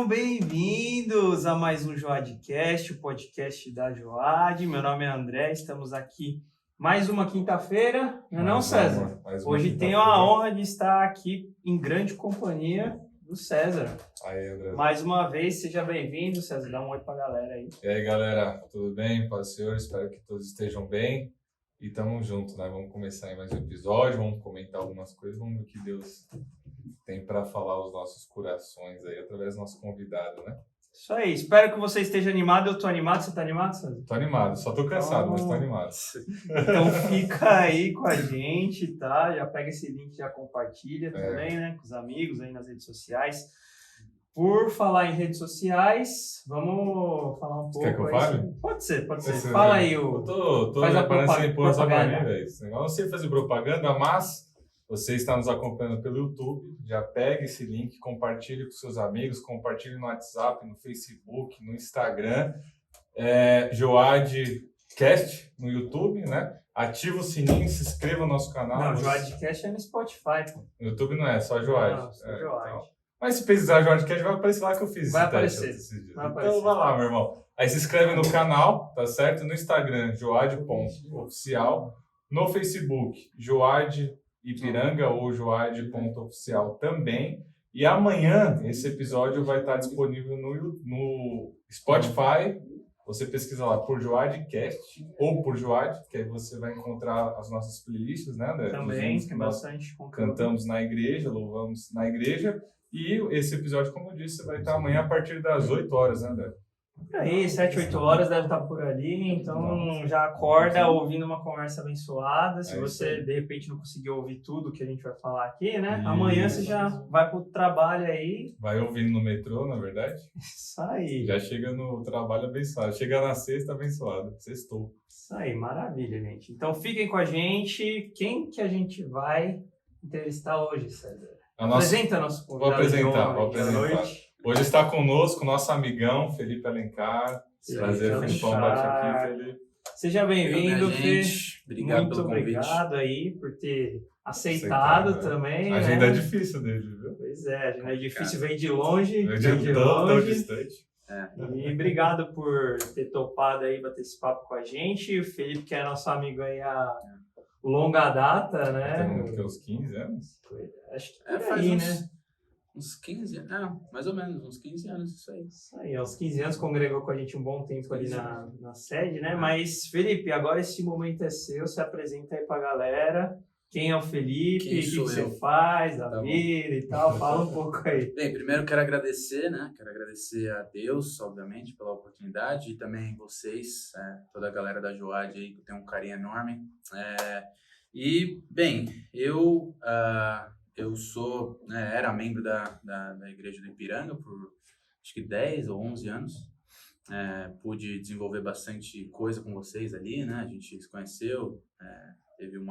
Sejam bem-vindos a mais um Joadcast, o podcast da Joad. Meu nome é André, estamos aqui mais uma quinta-feira, não é não, César? Hoje tenho a honra de estar aqui em grande companhia do César. Aí, André. Mais uma vez, seja bem-vindo, César. Dá um oi pra galera aí. E aí, galera, tudo bem? Paz do Senhor, espero que todos estejam bem. E tamo junto, né? Vamos começar aí mais um episódio, vamos comentar algumas coisas, vamos ver o que Deus tem para falar aos nossos corações aí, através do nosso convidado, né? Isso aí, espero que você esteja animado. Eu tô animado, você tá animado, César? Tô animado, só tô cansado, mas tô animado. Então fica aí com a gente, tá? Já pega esse link, já compartilha também, né? Com os amigos aí nas redes sociais. Por falar em redes sociais, vamos falar um pouco. Quer que eu fale? Pode ser. Fala aí Eu tô faz a preparando essa empurra só pra mim, propaganda. velho. Eu não sei fazer propaganda, mas você está nos acompanhando pelo YouTube, já pega esse link, compartilhe com seus amigos, compartilhe no WhatsApp, no Facebook, no Instagram. Joadcast no YouTube, né? Ativa o sininho, se inscreva no nosso canal. Não, Joadcast é no Spotify, pô. No YouTube não é, só Joad. Não, só Joad. Então. Mas se pesquisar Joadcast, vai aparecer lá que eu fiz Vai esse teste aparecer. esses dias. Vai Então aparecer. vai lá, meu irmão. Aí se inscreve no canal, tá certo? No Instagram, joad.oficial. No Facebook, Joad Ipiranga ou joad.oficial também. E amanhã esse episódio vai estar disponível no Spotify. Você pesquisa lá por Joadcast ou por Joad, que aí você vai encontrar as nossas playlists, né, André? Também, que tem nós bastante conteúdo. cantamos na igreja, louvamos na igreja. E esse episódio, como eu disse, vai estar amanhã a partir das 8 horas, né, André? Por aí, 7, 8 horas deve estar por ali, então já acorda ouvindo uma conversa abençoada. Se você, de repente, não conseguiu ouvir tudo que a gente vai falar aqui, né? Isso. Amanhã você já vai pro trabalho aí. Vai ouvindo no metrô, na verdade. Isso aí. Já chega no trabalho abençoado. Chega na sexta abençoado. Sextou. Isso aí, maravilha, gente. Então fiquem com a gente. Quem que a gente vai entrevistar hoje, César? Apresenta nosso convidado. Vou apresentar. Boa noite. Hoje está conosco nosso amigão Felipe Alencar. Prazer, Felipão, bate aqui, Felipe. Seja bem-vindo, Fê. Obrigado Muito pelo convite. obrigado aí por ter aceitado também. A agenda né? é difícil dele, viu? Pois é, a agenda é difícil, vem de longe. Tão distante. E obrigado por ter topado aí, bater esse papo com a gente. O Felipe, que é nosso amigo aí há longa data, né? Tem uns 15 anos? Acho que por faz aí, uns, né? Uns 15 anos, mais ou menos, uns 15 anos, isso aí. Isso aí, aos 15 anos congregou com a gente um bom tempo ali na sede, né? Mas, Felipe, agora esse momento é seu, se apresenta aí pra galera. Quem é o Felipe, o que você faz, a vida e tal, fala um pouco aí. Bem, primeiro quero agradecer, né? Quero agradecer a Deus, obviamente, pela oportunidade e também vocês, toda a galera da Joad aí, que eu tenho um carinho enorme. Bem, eu sou, era membro da Igreja do Ipiranga por acho que 10 ou 11 anos. Pude desenvolver bastante coisa com vocês ali, né? A gente se conheceu, teve um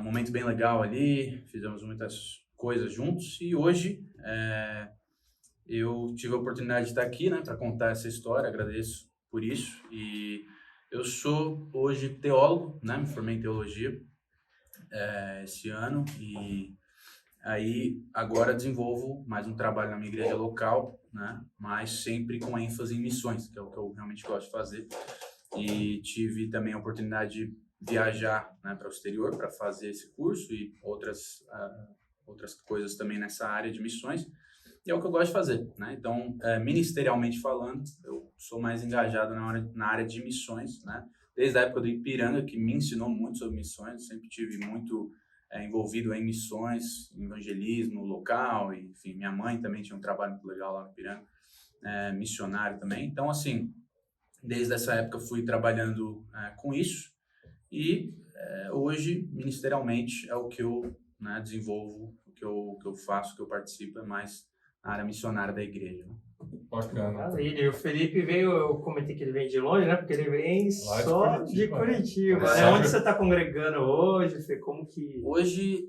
momento bem legal ali, fizemos muitas coisas juntos e hoje eu tive a oportunidade de estar aqui, né, para contar essa história, agradeço por isso. E eu sou hoje teólogo, né, me formei em teologia esse ano e aí agora desenvolvo mais um trabalho na minha igreja local, né, mas sempre com ênfase em missões, que é o que eu realmente gosto de fazer. E tive também a oportunidade de viajar, né, para o exterior para fazer esse curso e outras coisas também nessa área de missões. E é o que eu gosto de fazer, né? Então, ministerialmente falando, eu sou mais engajado na área de missões, né? Desde a época do Ipiranga, que me ensinou muito sobre missões, sempre tive muito envolvido em missões, evangelismo local, e, enfim, minha mãe também tinha um trabalho muito legal lá no Ipiranga, missionário também. Então, assim, desde essa época fui trabalhando com isso e hoje, ministerialmente, é o que eu desenvolvo, o que eu faço, o que eu participo, é mais na área missionária da igreja. Né? Bacana. Maravilha. E o Felipe veio, eu comentei que ele vem de longe, né? Porque ele vem só de Curitiba. Né? Onde você está congregando hoje, Fê? Como que... Hoje,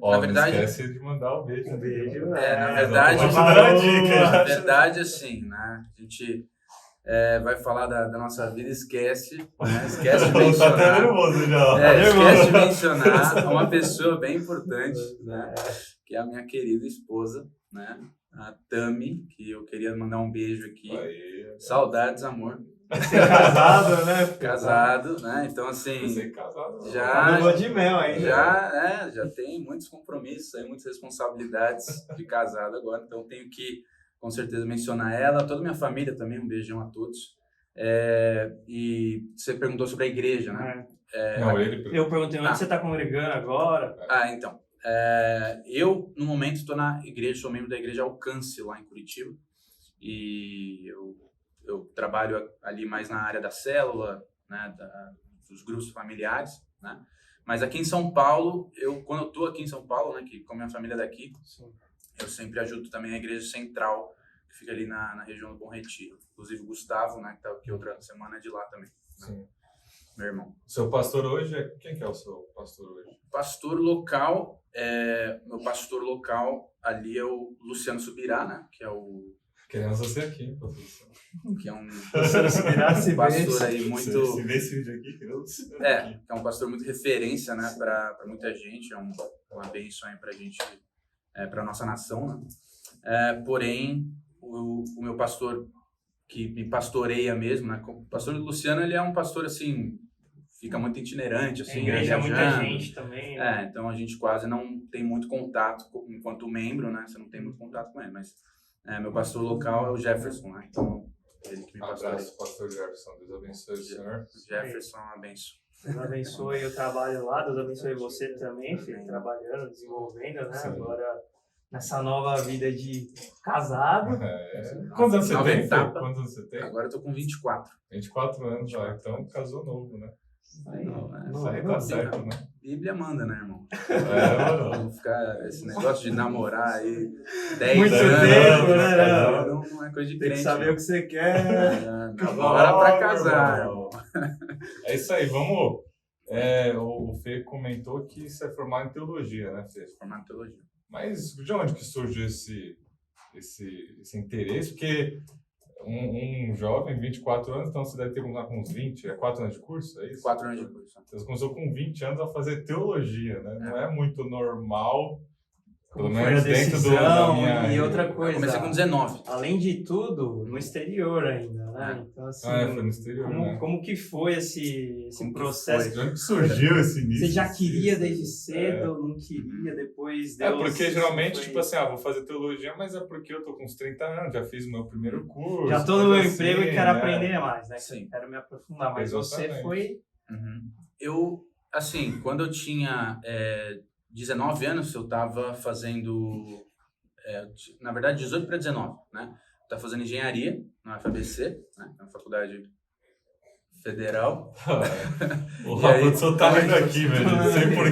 na verdade... Não esquece de mandar um beijo. Um beijo. Na verdade... Na verdade, assim, né? A gente... vai falar da nossa vida, esquece de mencionar. Tá até nervoso já. Esquece de mencionar uma pessoa bem importante, né? Que é a minha querida esposa, né? a Tami, que eu queria mandar um beijo aqui. Aí, Saudades, amor. Você é casado, né? Casado, né? Então, assim, você casado. já, Tá no lua de mel ainda. já tem muitos compromissos, aí, muitas responsabilidades de casado agora. Então, tenho que, com certeza, mencionar ela, toda a minha família também, um beijão a todos. E você perguntou sobre a igreja, né? Não, Eu perguntei onde você está congregando agora. Então. Eu, no momento, estou na igreja, sou membro da igreja Alcance, lá em Curitiba. E eu trabalho ali mais na área da célula, né, dos grupos familiares, né? Mas aqui em São Paulo, quando eu estou aqui em São Paulo, né, que com a minha família daqui, eu sempre ajudo também a igreja central, que fica ali na região do Bom Retiro. Inclusive o Gustavo, né, que estava aqui outra semana, é de lá também. Né? Sim. Meu irmão. Seu pastor hoje, quem que é o seu pastor hoje? Pastor local, meu pastor local ali é o Luciano Subirá, né, que é o... Queremos você aqui, pastor. Que é um pastor aí muito... Se vê esse vídeo aqui, queremos você aqui. É um pastor muito referência, né, para muita gente, é uma bênção aí pra gente, pra nossa nação, né. Porém, o meu pastor, que me pastoreia mesmo, né, o pastor Luciano, ele é um pastor, assim, fica muito itinerante, assim, igreja é muita gente também. Né? Então a gente quase não tem muito contato, enquanto membro, né, você não tem muito contato com ele, mas meu pastor local é o Jefferson, né, então ele que me pastoreia. Abraço, pastor Jefferson, Deus abençoe o senhor. Jefferson é uma benção. Deus abençoe o trabalho lá, Deus abençoe você também, filho, trabalhando, desenvolvendo, né, Sim. agora nessa nova vida de casado. Quantos anos você Nova tem? etapa. Quantos anos você tem? Agora eu tô com 24. 24 anos já, então casou novo, né? Isso aí tá certo, né? Bíblia manda, né, irmão? Mano. Vamos ficar esse negócio de namorar aí 10 Muito anos. tempo, né? Não é coisa de Tem crente. que saber o que você quer. Agora pra casar, irmão. É isso aí, vamos. O Fê comentou que você é formado em teologia, né, Fê? Formado em teologia. Mas de onde que surgiu esse interesse? Porque um jovem, 24 anos, então você deve ter com uns 20, 4 anos de curso, é isso? 4 anos de curso. Você começou com 20 anos a fazer teologia, né? Não é muito normal, pelo Foi menos a dentro decisão, da minha... e outra Eu coisa, comecei com 19. além de tudo, no exterior ainda, né? Então, assim, foi no exterior, né? como que foi esse Como que processo? De onde surgiu esse início? Você já queria desde cedo, não queria, depois Deus... porque geralmente, foi... tipo assim, vou fazer teologia, mas é porque eu tô com uns 30 anos, já fiz o meu primeiro curso. Já tô no meu assim, emprego e quero aprender mais, né? Sim. Quero me aprofundar, mas Exatamente. você foi... Eu, assim, quando eu tinha 19 anos, eu tava fazendo... na verdade, 18 para 19, né? Eu tava fazendo engenharia na FABC, né? Na Faculdade Federal. A produção tá rindo aqui, velho. Não sei porquê.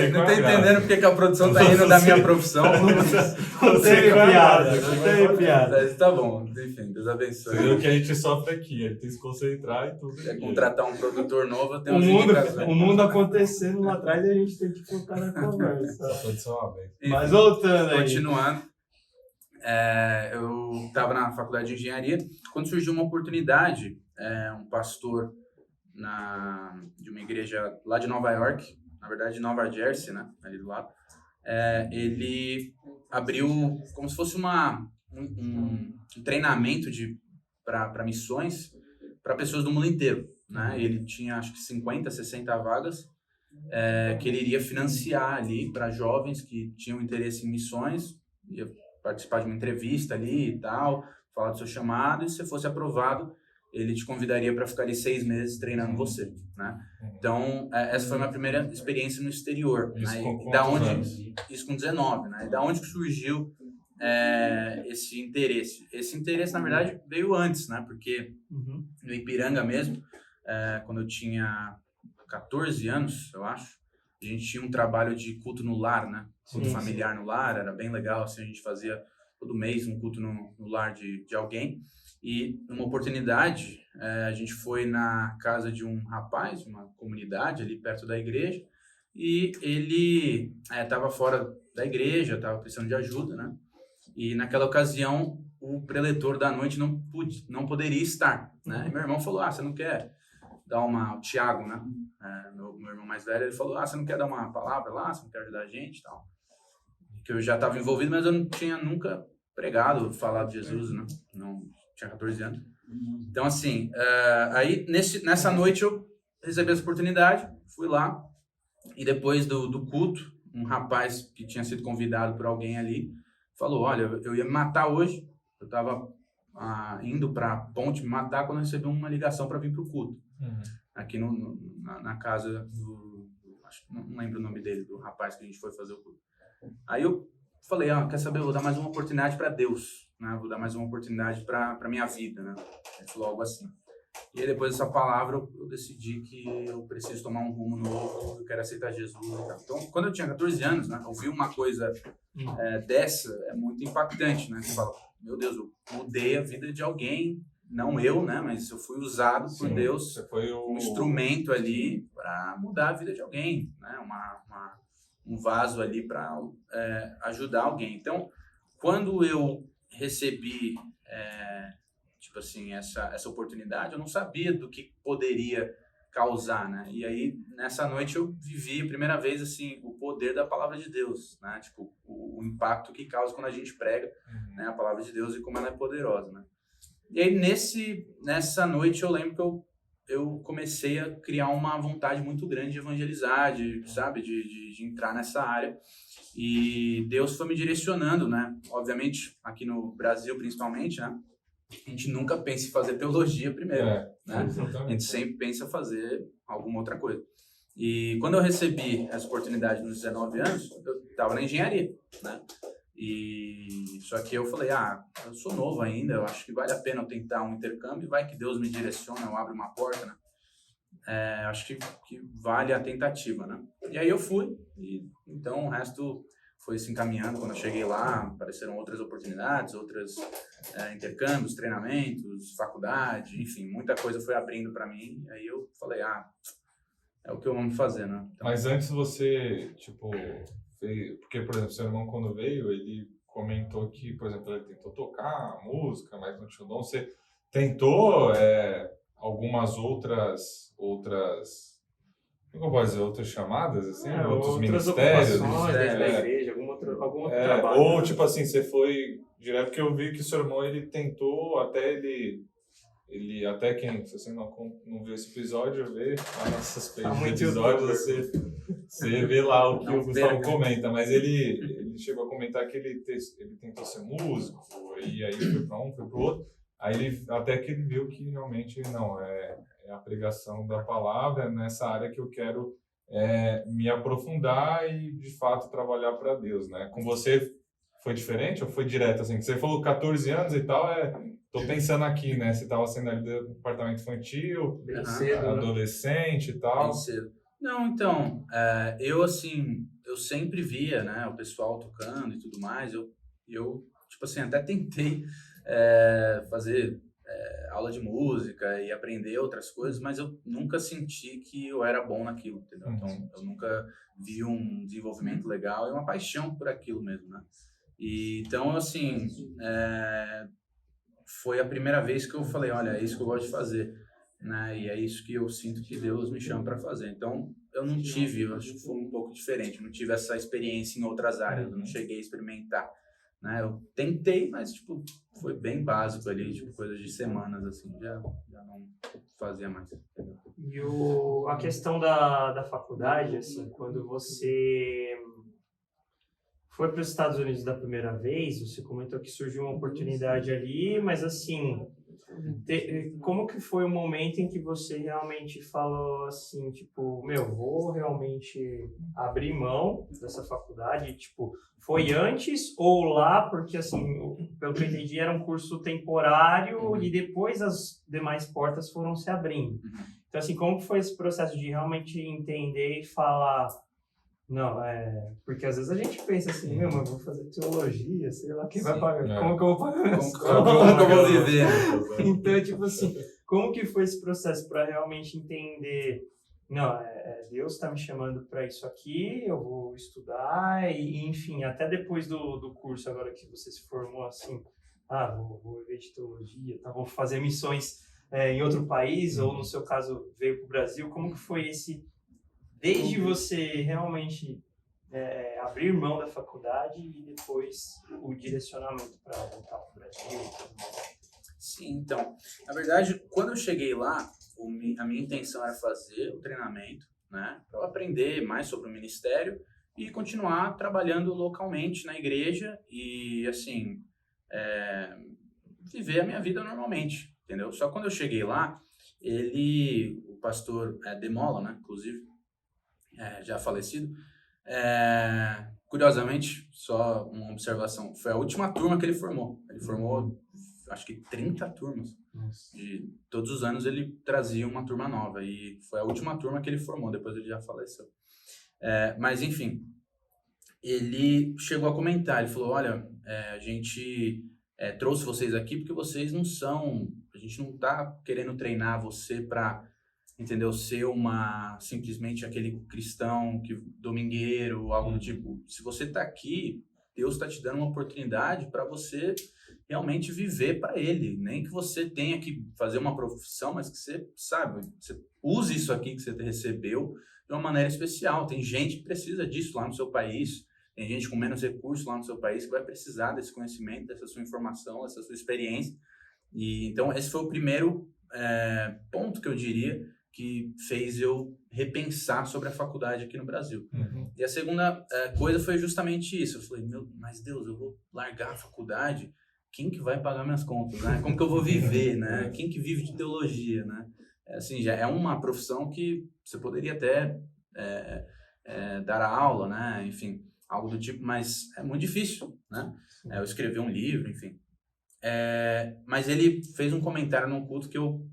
Não tá entendendo porque que a produção tá rindo da minha profissão. Não teve piada, não teve piada. Mas tá bom, enfim, Deus abençoe. Você viu que a gente sofre aqui, ele tem que se concentrar e tudo. Contratar um produtor novo, eu tenho O mundo acontecendo lá atrás e a gente tem que focar na conversa. A produção é uma vez. Mas voltando aí. Continuando, eu estava na faculdade de engenharia, quando surgiu uma oportunidade, um pastor de uma igreja lá de Nova York, na verdade de Nova Jersey, né, ali do lado, ele abriu como se fosse um treinamento para missões para pessoas do mundo inteiro, né? Ele tinha acho que 50, 60 vagas que ele iria financiar ali para jovens que tinham interesse em missões, ia participar de uma entrevista ali e tal, falar do seu chamado, e se você fosse aprovado, ele te convidaria para ficar ali 6 meses treinando você, né? Então, essa foi a minha primeira experiência no exterior. Isso né? com Da quantos onde, anos? isso com 19, né? Da onde que surgiu esse interesse? Esse interesse, na verdade, veio antes, né? Porque no Ipiranga mesmo, quando eu tinha 14 anos, eu acho, a gente tinha um trabalho de culto no lar, né? Culto familiar no lar, era bem legal, assim, a gente fazia todo mês um culto no lar de alguém. E numa oportunidade, a gente foi na casa de um rapaz, uma comunidade ali perto da igreja, e ele estava fora da igreja, estava precisando de ajuda, né? E naquela ocasião, o preletor da noite não poderia estar, né? E meu irmão falou, você não quer dar o Tiago, né? Meu irmão mais velho, ele falou, você não quer dar uma palavra lá, você não quer ajudar a gente e tal? Que eu já estava envolvido, mas eu não tinha nunca pregado, falado de Jesus, né? Não tinha 14 anos. Então, assim, aí nessa noite eu recebi essa oportunidade, fui lá, e depois do culto, um rapaz que tinha sido convidado por alguém ali, falou, olha, eu ia me matar hoje, eu estava indo para a ponte me matar quando eu recebi uma ligação para vir para o culto, aqui na casa acho que não lembro o nome dele, do rapaz que a gente foi fazer o culto. Aí eu falei, quer saber, eu vou dar mais uma oportunidade para Deus, né? Vou dar mais uma oportunidade para minha vida, né? Ele falou algo assim. E aí, depois dessa palavra, eu decidi que eu preciso tomar um rumo novo, eu quero aceitar Jesus. Então, quando eu tinha 14 anos, né, ouvir uma coisa dessa é muito impactante, né? Você fala, meu Deus, eu mudei a vida de alguém, não eu, né? Mas eu fui usado por Deus como instrumento ali para mudar a vida de alguém, né? Um vaso ali para ajudar alguém. Então, quando eu recebi tipo assim, essa oportunidade, eu não sabia do que poderia causar, né? E aí, nessa noite, eu vivi a primeira vez, assim, o poder da palavra de Deus, né? Tipo, o impacto que causa quando a gente prega, né, a palavra de Deus e como ela é poderosa, né? E aí, nessa noite, eu lembro que eu comecei a criar uma vontade muito grande de evangelizar, sabe? De entrar nessa área. E Deus foi me direcionando, né? Obviamente, aqui no Brasil, principalmente, né? A gente nunca pensa em fazer teologia primeiro, né? A gente sempre pensa em fazer alguma outra coisa. E quando eu recebi essa oportunidade nos 19 anos, eu estava na engenharia, né? E só que eu falei, eu sou novo ainda, eu acho que vale a pena eu tentar um intercâmbio, vai que Deus me direciona, eu abro uma porta, né? Acho que vale a tentativa, né? E aí eu fui, e então o resto foi se encaminhando. Quando eu cheguei lá, apareceram outras oportunidades, outros intercâmbios, treinamentos, faculdade, enfim, muita coisa foi abrindo para mim. Aí eu falei, é o que eu amo fazer, né? Então, mas antes você, tipo, porque, por exemplo, seu irmão quando veio, ele comentou que, por exemplo, ele tentou tocar música, mas não tinha dom. Você tentou algumas outras como eu posso dizer, outras chamadas, assim, outros ministérios. Da igreja, algum outro trabalho. Ou, tipo assim, você foi direto, porque eu vi que o seu irmão, ele tentou, até até quem, se você não viu esse episódio, vê lá nessas pages de episódios, você vê lá o que o Gustavo comenta, mas ele chegou a comentar que ele tentou ser músico, e aí foi para um, foi para o outro, até que ele viu que realmente não, é a pregação da palavra, nessa área que eu quero me aprofundar e, de fato, trabalhar para Deus, né? Com você foi diferente ou foi direto, assim? Você falou 14 anos e tal, tô pensando aqui, né? Você estava sendo ali do departamento infantil, bem cedo, adolescente e tal. Bem cedo. Não, então, eu sempre via, né, o pessoal tocando e tudo mais. Eu tipo assim, até tentei fazer aula de música e aprender outras coisas, mas eu nunca senti que eu era bom naquilo, entendeu? Então, eu nunca vi um desenvolvimento legal e uma paixão por aquilo mesmo, né? E, então, assim, foi a primeira vez que eu falei, olha, é isso que eu gosto de fazer, né? E é isso que eu sinto que Deus me chama para fazer. Então, eu acho que foi um pouco diferente, eu não tive essa experiência em outras áreas, eu não cheguei a experimentar, né? Eu tentei, mas, tipo, foi bem básico ali, tipo, coisas de semanas, assim, já não fazia mais. E a questão da faculdade, assim, quando você foi para os Estados Unidos da primeira vez, você comentou que surgiu uma oportunidade ali, mas, assim, como que foi o momento em que você realmente falou assim, tipo, vou realmente abrir mão dessa faculdade? Tipo, foi antes ou lá? Porque, assim, pelo que eu entendi, era um curso temporário e depois as demais portas foram se abrindo. Então, assim, como que foi esse processo de realmente entender e falar... Não, porque às vezes a gente pensa assim, mas eu vou fazer teologia, sei lá, quem vai pagar? Como que eu vou pagar minha escola? Como que eu vou viver? Então, tipo assim, como que foi esse processo para realmente entender, não, Deus está me chamando para isso aqui, eu vou estudar, e enfim, até depois do curso, agora que você se formou assim, vou viver de teologia, vou fazer missões em outro país, ou no seu caso, veio para o Brasil, como que foi esse... Desde você realmente abrir mão da faculdade e depois o direcionamento para voltar para o Brasil? Sim, então, na verdade, quando eu cheguei lá, a minha intenção era fazer o treinamento, né, para eu aprender mais sobre o ministério e continuar trabalhando localmente na igreja e, assim, viver a minha vida normalmente, entendeu? Só que quando eu cheguei lá, o pastor Demola, né, inclusive, já falecido, curiosamente, só uma observação, foi a última turma que ele formou. Ele formou, acho que 30 turmas. Nossa. De todos os anos ele trazia uma turma nova e foi a última turma que ele formou, depois ele já faleceu. Mas enfim, ele chegou a comentar, ele falou, olha, a gente trouxe vocês aqui porque vocês não são, a gente não está querendo treinar você para, entendeu, ser simplesmente aquele cristão domingueiro, algo do tipo. Se você está aqui, Deus está te dando uma oportunidade para você realmente viver para Ele. Nem que você tenha que fazer uma profissão, mas que você, sabe, você use isso aqui que você recebeu de uma maneira especial. Tem gente que precisa disso lá no seu país, tem gente com menos recursos lá no seu país que vai precisar desse conhecimento, dessa sua informação, dessa sua experiência. E então esse foi o primeiro ponto que eu diria que fez eu repensar sobre a faculdade aqui no Brasil. Uhum. E a segunda coisa foi justamente isso. Eu falei, mas Deus, eu vou largar a faculdade? Quem que vai pagar minhas contas, né? Como que eu vou viver, né? Quem que vive de teologia, né? Assim, já é uma profissão que você poderia até dar aula, né? Enfim, algo do tipo, mas é muito difícil, né? Eu escrevi um livro, enfim. Mas ele fez um comentário num culto que eu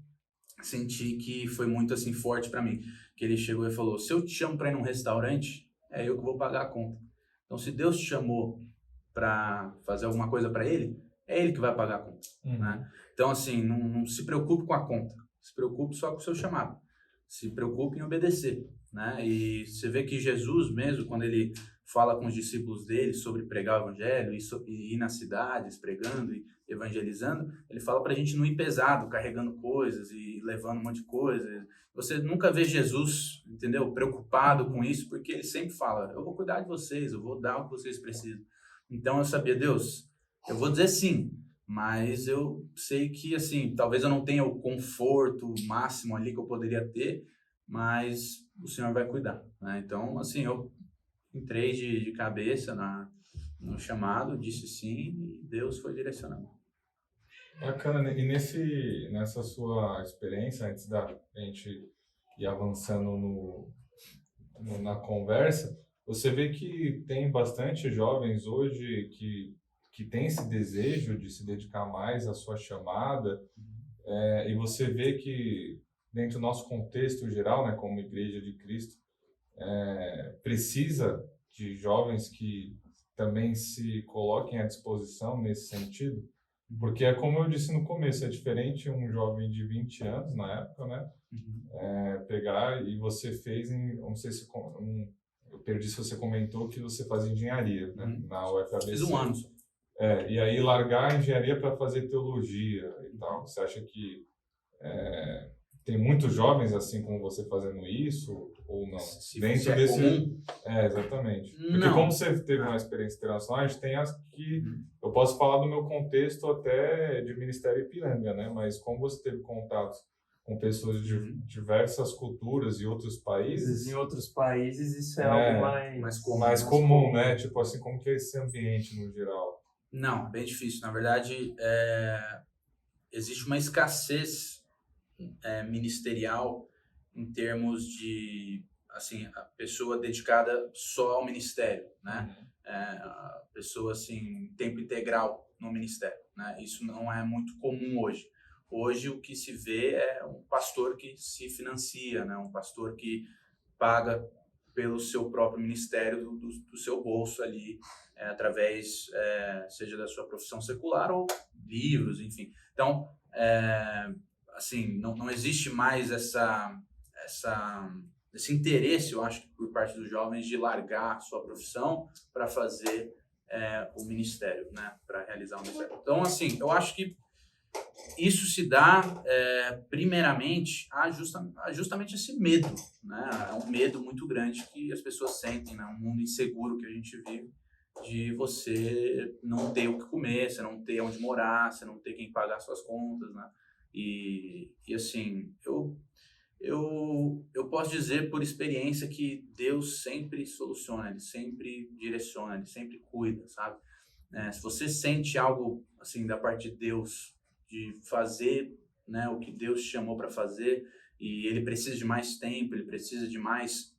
senti que foi muito assim forte para mim, que ele chegou e falou, se eu te chamo para ir num restaurante, é eu que vou pagar a conta. Então, se Deus te chamou para fazer alguma coisa para Ele, é Ele que vai pagar a conta. Né? Então, assim, não se preocupe com a conta, se preocupe só com o seu chamado, se preocupe em obedecer. Né? E você vê que Jesus mesmo, quando ele fala com os discípulos dele sobre pregar o evangelho e ir nas cidades pregando e evangelizando, ele fala para a gente não ir pesado, carregando coisas e levando um monte de coisa. Você nunca vê Jesus, entendeu, preocupado com isso, porque ele sempre fala, eu vou cuidar de vocês, eu vou dar o que vocês precisam. Então eu sabia, Deus, eu vou dizer sim, mas eu sei que, assim, talvez eu não tenha o conforto máximo ali que eu poderia ter, mas o Senhor vai cuidar. Né? Então, assim, eu entrei de cabeça no chamado, disse sim, e Deus foi direcionando. Bacana, e nessa sua experiência, antes da gente ir avançando na conversa, você vê que tem bastante jovens hoje que tem esse desejo de se dedicar mais à sua chamada, e você vê que dentro do nosso contexto geral, né, como Igreja de Cristo, precisa de jovens que também se coloquem à disposição nesse sentido. Porque é como eu disse no começo, é diferente um jovem de 20 anos na época, né? Pegar e você fez, não sei se eu perdi se você comentou que você fazia engenharia, né? Na UFABC. Fiz um ano. E aí largar a engenharia para fazer teologia e tal. Você acha que tem muitos jovens assim como você fazendo isso ou não? Dentro desse comum? Exatamente. Porque não. Como você teve uma experiência internacional, a gente tem as que eu posso falar do meu contexto até de Ministério Ipiranga, né? Mas como você teve contatos com pessoas de diversas culturas e outros países, em outros países isso é algo mais comum, né? Tipo assim, como que é esse ambiente no geral? Não, bem difícil. Na verdade, existe uma escassez ministerial em termos de, assim, a pessoa dedicada só ao ministério, né? A pessoa, assim, tempo integral no ministério, né? Isso não é muito comum hoje. Hoje o que se vê é um pastor que se financia, né? Um pastor que paga pelo seu próprio ministério do seu bolso ali, através, seja da sua profissão secular ou livros, enfim. Então, assim, não existe mais esse interesse, eu acho, por parte dos jovens de largar a sua profissão para fazer o ministério, né? Para realizar o ministério. Então, assim, eu acho que isso se dá, primeiramente, a justamente esse medo, né? É um medo muito grande que as pessoas sentem, né? Um mundo inseguro que a gente vive, de você não ter o que comer, você não ter onde morar, você não ter quem pagar suas contas, né? E assim, eu posso dizer por experiência que Deus sempre soluciona, Ele sempre direciona, Ele sempre cuida, sabe? Se você sente algo assim da parte de Deus, de fazer, né, o que Deus te chamou para fazer, e Ele precisa de mais tempo, Ele precisa de mais,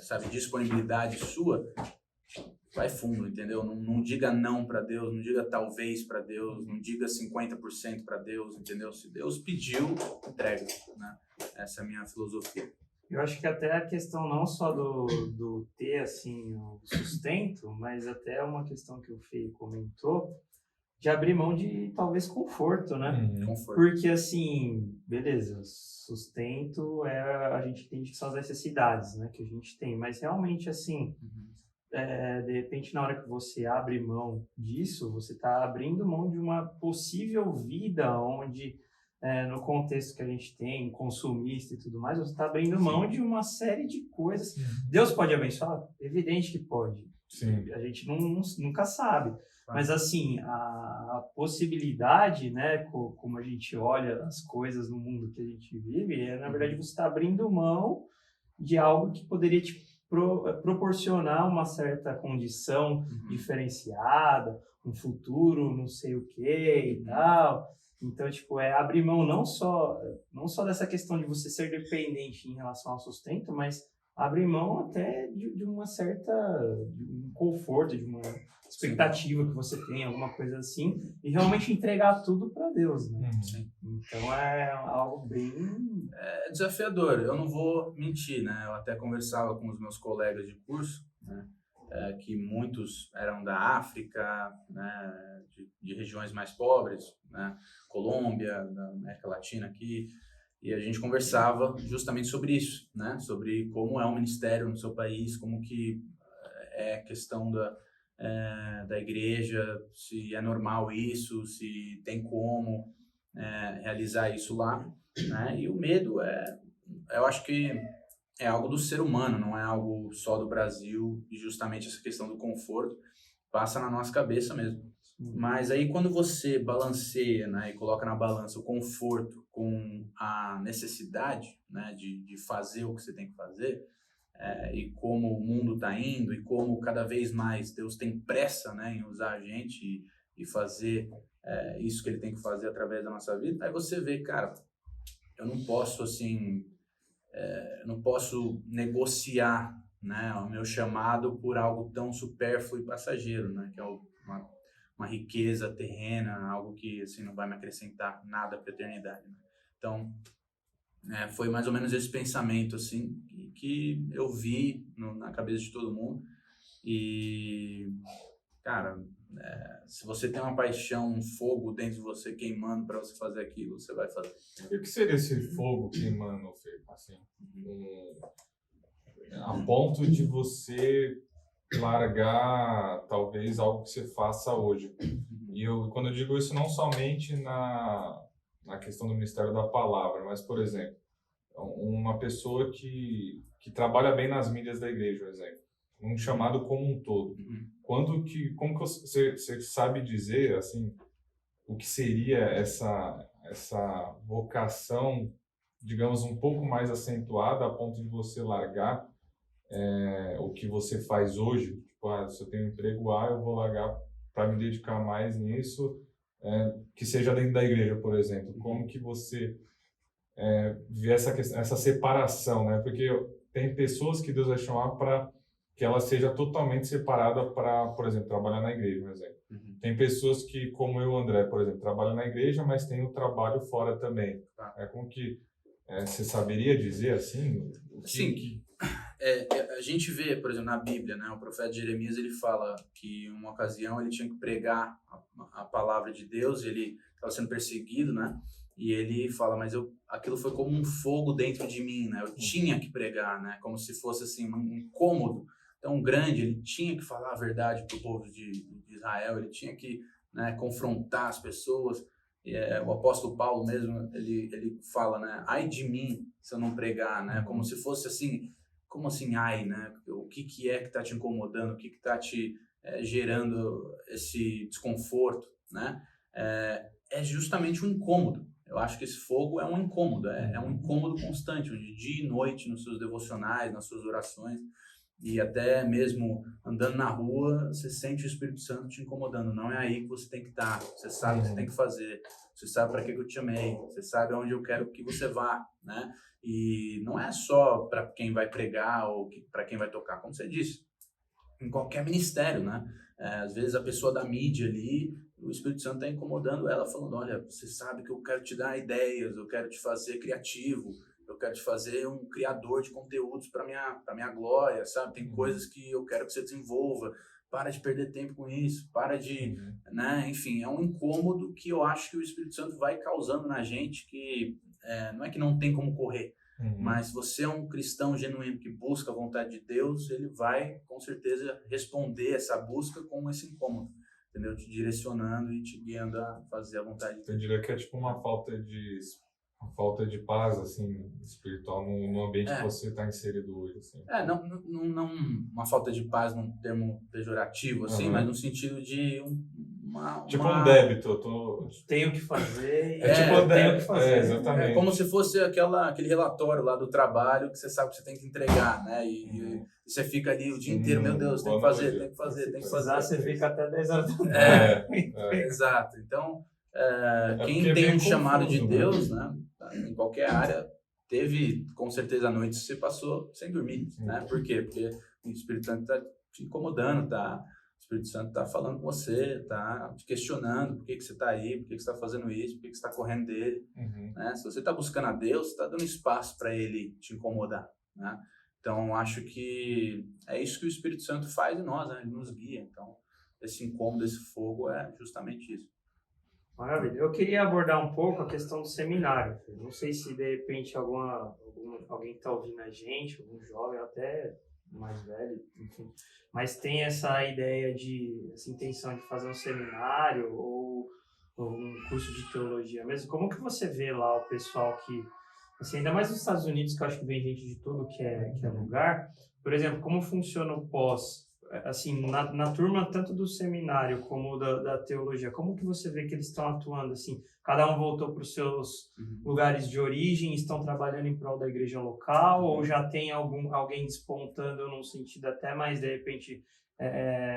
sabe, disponibilidade sua, vai fundo, entendeu? Não diga não para Deus, não diga talvez para Deus, não diga 50% para Deus, entendeu? Se Deus pediu, entrega, né? Essa é a minha filosofia. Eu acho que até a questão não só do ter, assim, o sustento, mas até uma questão que o Fê comentou, de abrir mão de, talvez, conforto, né? Conforto. Porque, assim, beleza, sustento a gente entende que são as necessidades, né, que a gente tem, mas realmente, assim, de repente, na hora que você abre mão disso, você está abrindo mão de uma possível vida onde, no contexto que a gente tem, consumista e tudo mais, você está abrindo mão de uma série de coisas. Deus pode abençoar? Evidente que pode. Sim. A gente nunca sabe. Mas, assim, a possibilidade, né, como a gente olha as coisas no mundo que a gente vive, na verdade, você está abrindo mão de algo que poderia te proporcionar uma certa condição diferenciada, um futuro, não sei o que e tal. Então, tipo, abrir mão não só dessa questão de você ser dependente em relação ao sustento, mas abrir mão até de uma certa de um conforto, de uma expectativa que você tem, alguma coisa assim, e realmente entregar tudo para Deus, né? Sim. Então é algo bem desafiador. Eu não vou mentir, né? Eu até conversava com os meus colegas de curso, né? Que muitos eram da África, né? De regiões mais pobres, né? Colômbia, da América Latina aqui. E a gente conversava justamente sobre isso, né? Sobre como é o ministério no seu país, como que é a questão da igreja, se é normal isso, se tem como realizar isso lá, né? E o medo eu acho que é algo do ser humano, não é algo só do Brasil, e justamente essa questão do conforto passa na nossa cabeça mesmo. Mas aí quando você balanceia, né, e coloca na balança o conforto com a necessidade, né, de fazer o que você tem que fazer, e como o mundo está indo, e como cada vez mais Deus tem pressa, né, em usar a gente e fazer isso que Ele tem que fazer através da nossa vida, aí você vê, cara, eu não posso, assim, não posso negociar, né, o meu chamado por algo tão supérfluo e passageiro, né, que é uma riqueza terrena, algo que assim não vai me acrescentar nada para a eternidade. Né? Então, foi mais ou menos esse pensamento assim que eu vi na cabeça de todo mundo. E, cara, se você tem uma paixão, um fogo dentro de você queimando para você fazer aquilo, você vai fazer. E o que seria esse fogo queimando, Fê? Assim, a ponto de você largar talvez algo que você faça hoje. E quando eu digo isso, não somente na questão do ministério da palavra, mas, por exemplo, uma pessoa que trabalha bem nas mídias da igreja, por exemplo, um chamado como um todo. Como que você sabe dizer, assim, o que seria essa vocação, digamos, um pouco mais acentuada a ponto de você largar o que você faz hoje? Tipo, se eu tenho um emprego A, eu vou largar para me dedicar mais nisso, que seja dentro da igreja, por exemplo. Como que você vê essa separação, né? Porque tem pessoas que Deus vai chamar para que ela seja totalmente separada para, por exemplo, trabalhar na igreja, por exemplo. Tem pessoas que, como eu, André, por exemplo, trabalham na igreja, mas tem o trabalho fora também. Como que você saberia dizer assim? Sim. A gente vê, por exemplo, na Bíblia, né, o profeta Jeremias, ele fala que em uma ocasião ele tinha que pregar a palavra de Deus, ele estava sendo perseguido, né, e ele fala, mas aquilo foi como um fogo dentro de mim, né, eu tinha que pregar, né, como se fosse assim, um incômodo tão grande, ele tinha que falar a verdade para o povo de Israel, ele tinha que, né, confrontar as pessoas, O apóstolo Paulo mesmo, ele fala, né? Ai de mim se eu não pregar, né? Como se fosse assim, como assim ai, né? O que é que está te incomodando? O que está te gerando esse desconforto, né? É justamente um incômodo. Eu acho que esse fogo é um incômodo, é um incômodo constante, onde dia e noite, nos seus devocionais, nas suas orações, e até mesmo andando na rua, você sente o Espírito Santo te incomodando. Não é aí que você tem que estar. Você sabe o que você tem que fazer. Você sabe para que eu te chamei. Você sabe aonde eu quero que você vá, né? E não é só para quem vai pregar ou para quem vai tocar, como você disse. Em qualquer ministério, né? Às vezes a pessoa da mídia ali, o Espírito Santo está incomodando ela, falando, olha, você sabe que eu quero te dar ideias, eu quero te fazer criativo, eu quero te fazer um criador de conteúdos para minha glória, sabe? Tem coisas que eu quero que você desenvolva. Para de perder tempo com isso, para de, né? Enfim, é um incômodo que eu acho que o Espírito Santo vai causando na gente, que não é que não tem como correr, mas se você é um cristão genuíno que busca a vontade de Deus, ele vai, com certeza, responder essa busca com esse incômodo, entendeu? Te direcionando e te guiando a fazer a vontade de Deus. Eu diria que é tipo uma falta de paz, assim, espiritual no ambiente que você está inserido hoje, assim. Não uma falta de paz num termo pejorativo, assim, mas no sentido de um débito, eu tô... Tenho que fazer. Tipo um tenho que fazer. Exatamente. É como se fosse aquele relatório lá do trabalho que você sabe que você tem que entregar, né? E você fica ali o dia inteiro, meu Deus, tem que fazer, tem que fazer, tem que fazer. Você fica até 10 horas da noite. Exato. Então, quem tem um chamado de Deus, né? Em qualquer área, teve, com certeza, a noite você passou sem dormir, né? Por quê? Porque o Espírito Santo está te incomodando, o Espírito Santo está falando com você, está te questionando por que você está aí, por que você está fazendo isso, por que você está correndo dele. Né? Se você está buscando a Deus, você está dando espaço para ele te incomodar, né? Então, acho que é isso que o Espírito Santo faz em nós, né? Ele nos guia. Então, esse incômodo, esse fogo é justamente isso. Maravilha. Eu queria abordar um pouco a questão do seminário. Não sei se, de repente, alguém que está ouvindo a gente, algum jovem, até mais velho, enfim, mas tem essa ideia essa intenção de fazer um seminário ou um curso de teologia mesmo. Como que você vê lá o pessoal que, assim, ainda mais nos Estados Unidos, que eu acho que vem gente de tudo que é lugar, por exemplo, como funciona o pós? Assim, na turma, tanto do seminário como da teologia, como que você vê que eles estão atuando, assim? Cada um voltou para os seus lugares de origem, estão trabalhando em prol da igreja local, ou já tem alguém despontando num sentido até mais, de repente,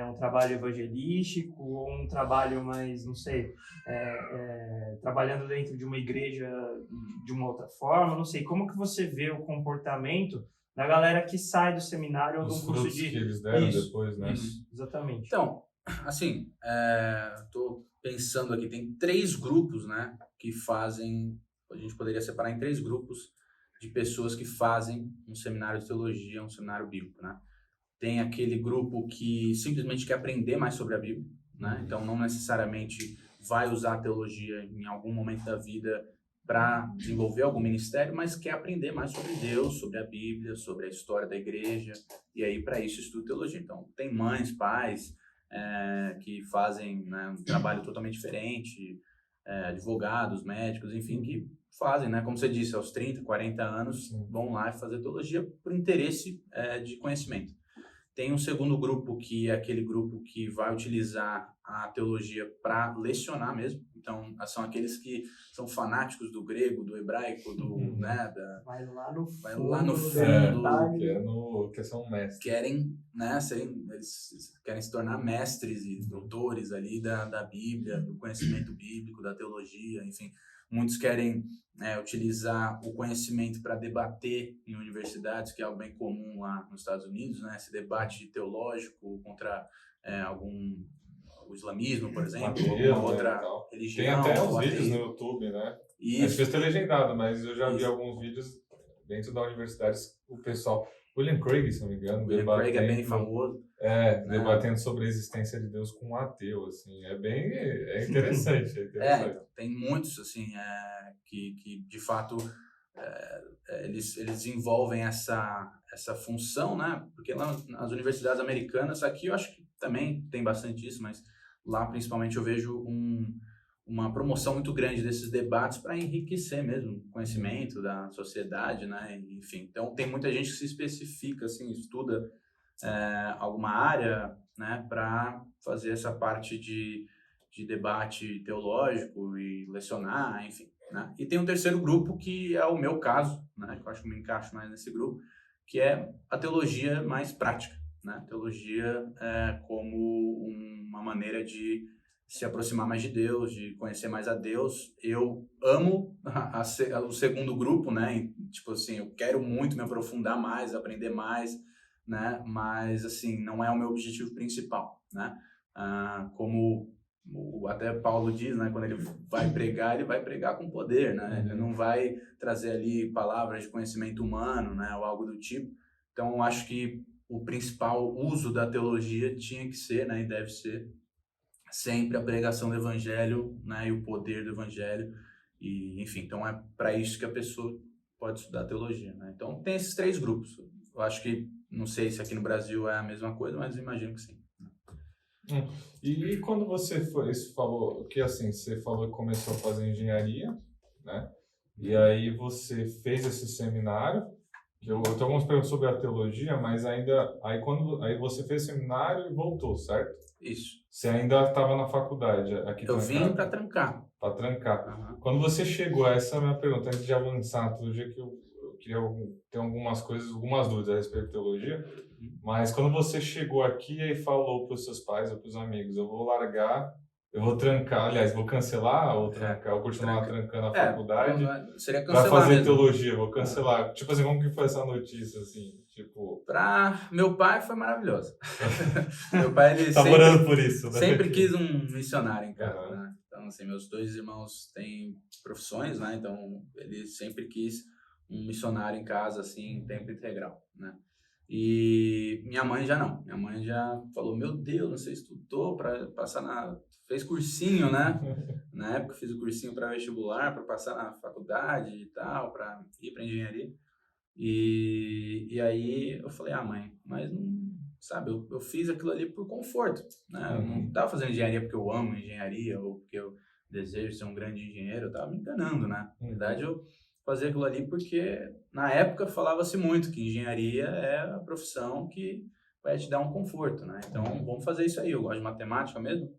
um trabalho evangelístico, ou um trabalho mais, não sei, trabalhando dentro de uma igreja de uma outra forma, não sei. Como que você vê o comportamento da galera que sai do seminário ou do curso de... que eles deram depois, né? Isso, exatamente. Então, assim, estou pensando aqui, tem 3 grupos, né, que fazem, a gente poderia separar em 3 grupos de pessoas que fazem um seminário de teologia, um seminário bíblico, né? Tem aquele grupo que simplesmente quer aprender mais sobre a Bíblia, né? Então, não necessariamente vai usar a teologia em algum momento da vida para desenvolver algum ministério, mas quer aprender mais sobre Deus, sobre a Bíblia, sobre a história da igreja, e aí para isso estuda teologia. Então, tem mães, pais que fazem, né, um trabalho totalmente diferente, advogados, médicos, enfim, que fazem, né, como você disse, aos 30, 40 anos, vão lá fazer teologia por interesse de conhecimento. Tem um segundo grupo, que é aquele grupo que vai utilizar a teologia para lecionar mesmo. Então, são aqueles que são fanáticos do grego, do hebraico, né, vai lá no fundo, que são mestres. Querem, né, eles querem se tornar mestres e doutores ali da Bíblia, do conhecimento bíblico, da teologia, enfim. Muitos querem utilizar o conhecimento para debater em universidades, que é algo bem comum lá nos Estados Unidos, né? Esse debate teológico contra o islamismo, por exemplo, ou alguma outra religião. Tem até uns vídeos no YouTube, né? Isso. Às vezes tá legendado, mas eu já vi alguns vídeos dentro da universidade, o pessoal... William Craig, se não me engano. William Craig é bem famoso. Debatendo sobre a existência de Deus com um ateu, assim. É interessante. Tem muitos, assim, que de fato eles desenvolvem essa função, né? Porque lá nas universidades americanas, aqui eu acho que também tem bastante isso, mas lá principalmente eu vejo uma promoção muito grande desses debates para enriquecer mesmo o conhecimento da sociedade, né? Enfim, então tem muita gente que se especifica, assim, estuda alguma área, né, para fazer essa parte de debate teológico e lecionar, enfim, né? E tem um terceiro grupo que é o meu caso, né, que eu acho que me encaixo mais nesse grupo, que é a teologia mais prática, né? Teologia como uma maneira de se aproximar mais de Deus, de conhecer mais a Deus. Eu amo o segundo grupo, né? E, tipo assim, eu quero muito me aprofundar mais, aprender mais, né? Mas, assim, não é o meu objetivo principal, né? Como até Paulo diz, né? Quando ele vai pregar com poder, né? Ele não vai trazer ali palavras de conhecimento humano, né? Ou algo do tipo. Então, eu acho que o principal uso da teologia tinha que ser, né? E deve ser sempre a pregação do evangelho, né? E o poder do evangelho. E, enfim, então é para isso que a pessoa pode estudar teologia, né? Então, tem esses 3 grupos. Eu acho que, não sei se aqui no Brasil é a mesma coisa, mas imagino que sim. E quando você falou que assim, você falou que começou a fazer engenharia, né? E aí você fez esse seminário. Eu tenho algumas perguntas sobre a teologia, mas aí você fez seminário e voltou, certo? Isso. Você ainda estava na faculdade aqui? Eu vim para trancar. Para trancar. Uhum. Quando você chegou, essa é a minha pergunta, antes de avançar na teologia, que eu queria ter algumas dúvidas a respeito de teologia. Mas quando você chegou aqui e falou para os seus pais ou para os amigos, eu vou largar, eu vou trancar, aliás, vou cancelar ou trancar, ou continuar trancando a faculdade, seria cancelar vai fazer mesmo. Teologia, vou cancelar. Tipo assim, como que foi essa notícia, assim? Tipo... Para meu pai foi maravilhoso. Meu pai, ele tá morando por isso, né? sempre quis um missionário em casa, né? Então, assim, meus 2 irmãos têm profissões, né? Então, ele sempre quis um missionário em casa, assim, em tempo integral, né? E minha mãe já não. Minha mãe já falou, meu Deus, você estudou para passar fez cursinho, né? Na época eu fiz o cursinho para vestibular, para passar na faculdade e tal, para ir para engenharia. E aí eu falei, mãe, mas não, sabe, eu fiz aquilo ali por conforto, né? Eu não estava fazendo engenharia porque eu amo engenharia ou porque eu desejo ser um grande engenheiro, eu estava me enganando, né? Na verdade, eu fazia aquilo ali porque na época falava-se muito que engenharia é a profissão que vai te dar um conforto, né? Então, vamos fazer isso aí, eu gosto de matemática mesmo.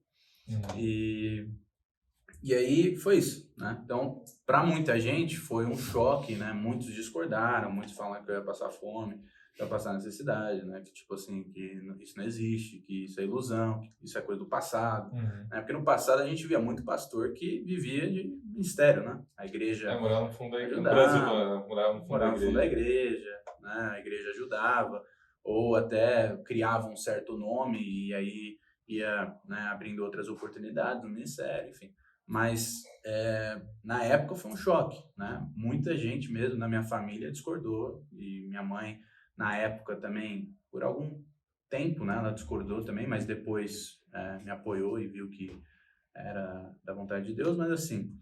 E aí foi isso, né? Então, para muita gente foi um choque, né? Muitos discordaram, muitos falaram que eu ia passar fome, que eu ia passar necessidade, né? Que tipo assim, que isso não existe, que isso é ilusão, que isso é coisa do passado, né? Porque no passado a gente via muito pastor que vivia de ministério, né? A igreja morava no fundo da igreja. ajudava, No Brasil, morava no fundo da igreja, né? A igreja ajudava, ou até criava um certo nome e aí ia, né, abrindo outras oportunidades no ministério, enfim. Mas na época foi um choque, né? Muita gente mesmo na minha família discordou e minha mãe na época também, por algum tempo, né? Ela discordou também, mas depois me apoiou e viu que era da vontade de Deus. Mas assim,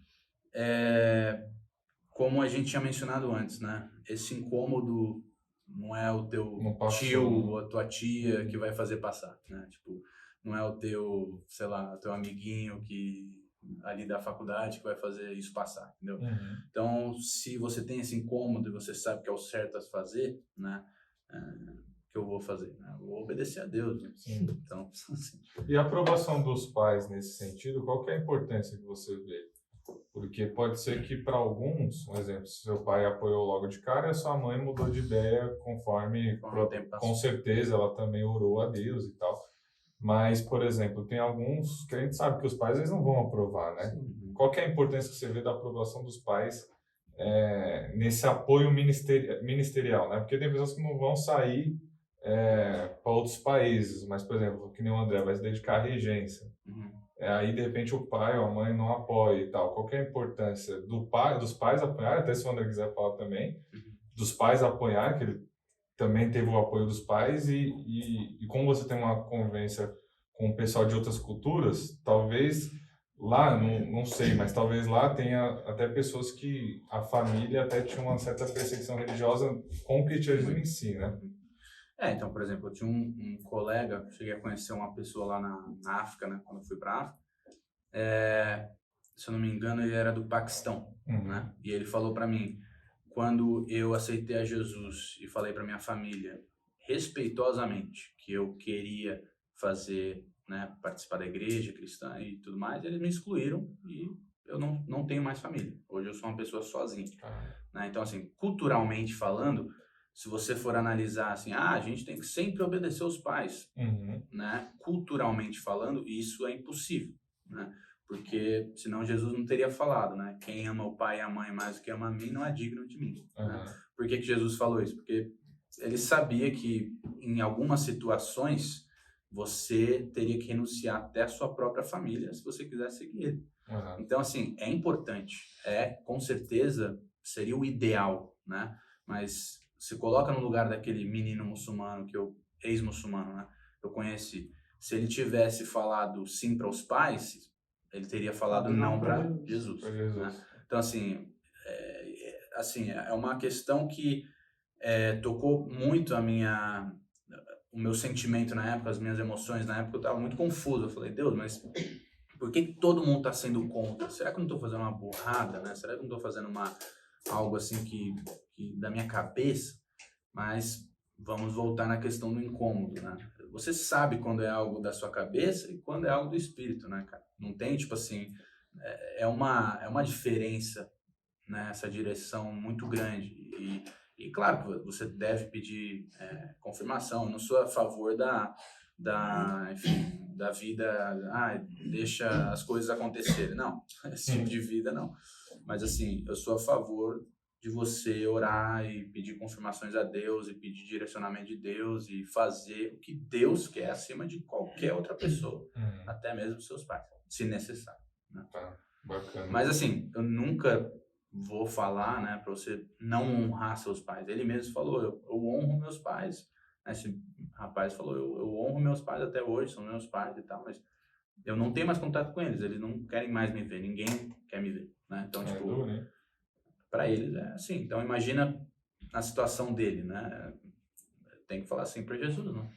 como a gente tinha mencionado antes, né? Esse incômodo não é o teu tio ou a tua tia que vai fazer passar, né? Tipo, não é o teu, sei lá, o teu amiguinho que ali da faculdade que vai fazer isso passar, entendeu? Então, se você tem esse incômodo e você sabe que é o certo a fazer, né? Que eu vou fazer? Né? Eu vou obedecer a Deus, né? Então, assim. E a aprovação dos pais nesse sentido, qual que é a importância que você vê? Porque pode ser que para alguns, um exemplo, se seu pai apoiou logo de cara, a sua mãe mudou de ideia conforme com certeza ela também orou a Deus e tal. Mas, por exemplo, tem alguns que a gente sabe que os pais eles não vão aprovar, né? Qual que é a importância que você vê da aprovação dos pais nesse apoio ministerial, né? Porque tem pessoas que não vão sair para outros países, mas, por exemplo, que nem o André vai se dedicar à regência. Aí, de repente, o pai ou a mãe não apoia e tal. Qual que é a importância dos pais apoiarem, até se o André quiser falar também, dos pais apoiarem, que ele também teve o apoio dos pais e como você tem uma convivência com o pessoal de outras culturas, talvez lá, não sei, mas talvez lá tenha até pessoas que a família até tinha uma certa perseguição religiosa com o cristianismo em si, né? Então, por exemplo, eu tinha um colega, cheguei a conhecer uma pessoa lá na África, né, quando eu fui para a África, se eu não me engano, ele era do Paquistão, né? E ele falou para mim, quando eu aceitei a Jesus e falei para minha família, respeitosamente, que eu queria fazer, né, participar da igreja cristã e tudo mais, eles me excluíram e eu não tenho mais família. Hoje eu sou uma pessoa sozinha, né? Então, assim, culturalmente falando, se você for analisar assim, a gente tem que sempre obedecer os pais, né? Culturalmente falando, isso é impossível, né? Porque senão Jesus não teria falado, né? Quem ama o pai e a mãe mais do que ama a mim não é digno de mim. Né? Por que Jesus falou isso? Porque ele sabia que em algumas situações você teria que renunciar até a sua própria família se você quiser seguir ele. Então, assim, é importante. Com certeza, seria o ideal, né? Mas se coloca no lugar daquele menino muçulmano, ex-muçulmano, né? Eu conheci. Se ele tivesse falado sim para os pais, ele teria falado não para Jesus. Né? Então, assim, é uma questão que tocou muito o meu sentimento na época, as minhas emoções na época. Eu estava muito confuso. Eu falei, Deus, mas por que todo mundo está sendo contra? Será que eu não estou fazendo uma burrada, né? Será que eu não estou fazendo algo assim que da minha cabeça? Mas vamos voltar na questão do incômodo, né? Você sabe quando é algo da sua cabeça e quando é algo do espírito, né, cara? Não tem, tipo assim, é uma diferença, né, essa direção muito grande. E claro que você deve pedir confirmação. Eu não sou a favor enfim, da vida, deixa as coisas acontecerem. Não, esse tipo de vida não. Mas assim, eu sou a favor de você orar e pedir confirmações a Deus e pedir direcionamento de Deus e fazer o que Deus quer acima de qualquer outra pessoa, até mesmo dos seus pais, se necessário. Né? Tá, bacana. Mas assim, eu nunca vou falar, né, para você não honrar seus pais. Ele mesmo falou, eu honro meus pais. Esse rapaz falou, eu honro meus pais até hoje, são meus pais e tal, mas eu não tenho mais contato com eles não querem mais me ver, ninguém quer me ver. Né? Então, tipo, para eles é assim. Então, imagina a situação dele, né? Tem que falar assim para Jesus, né?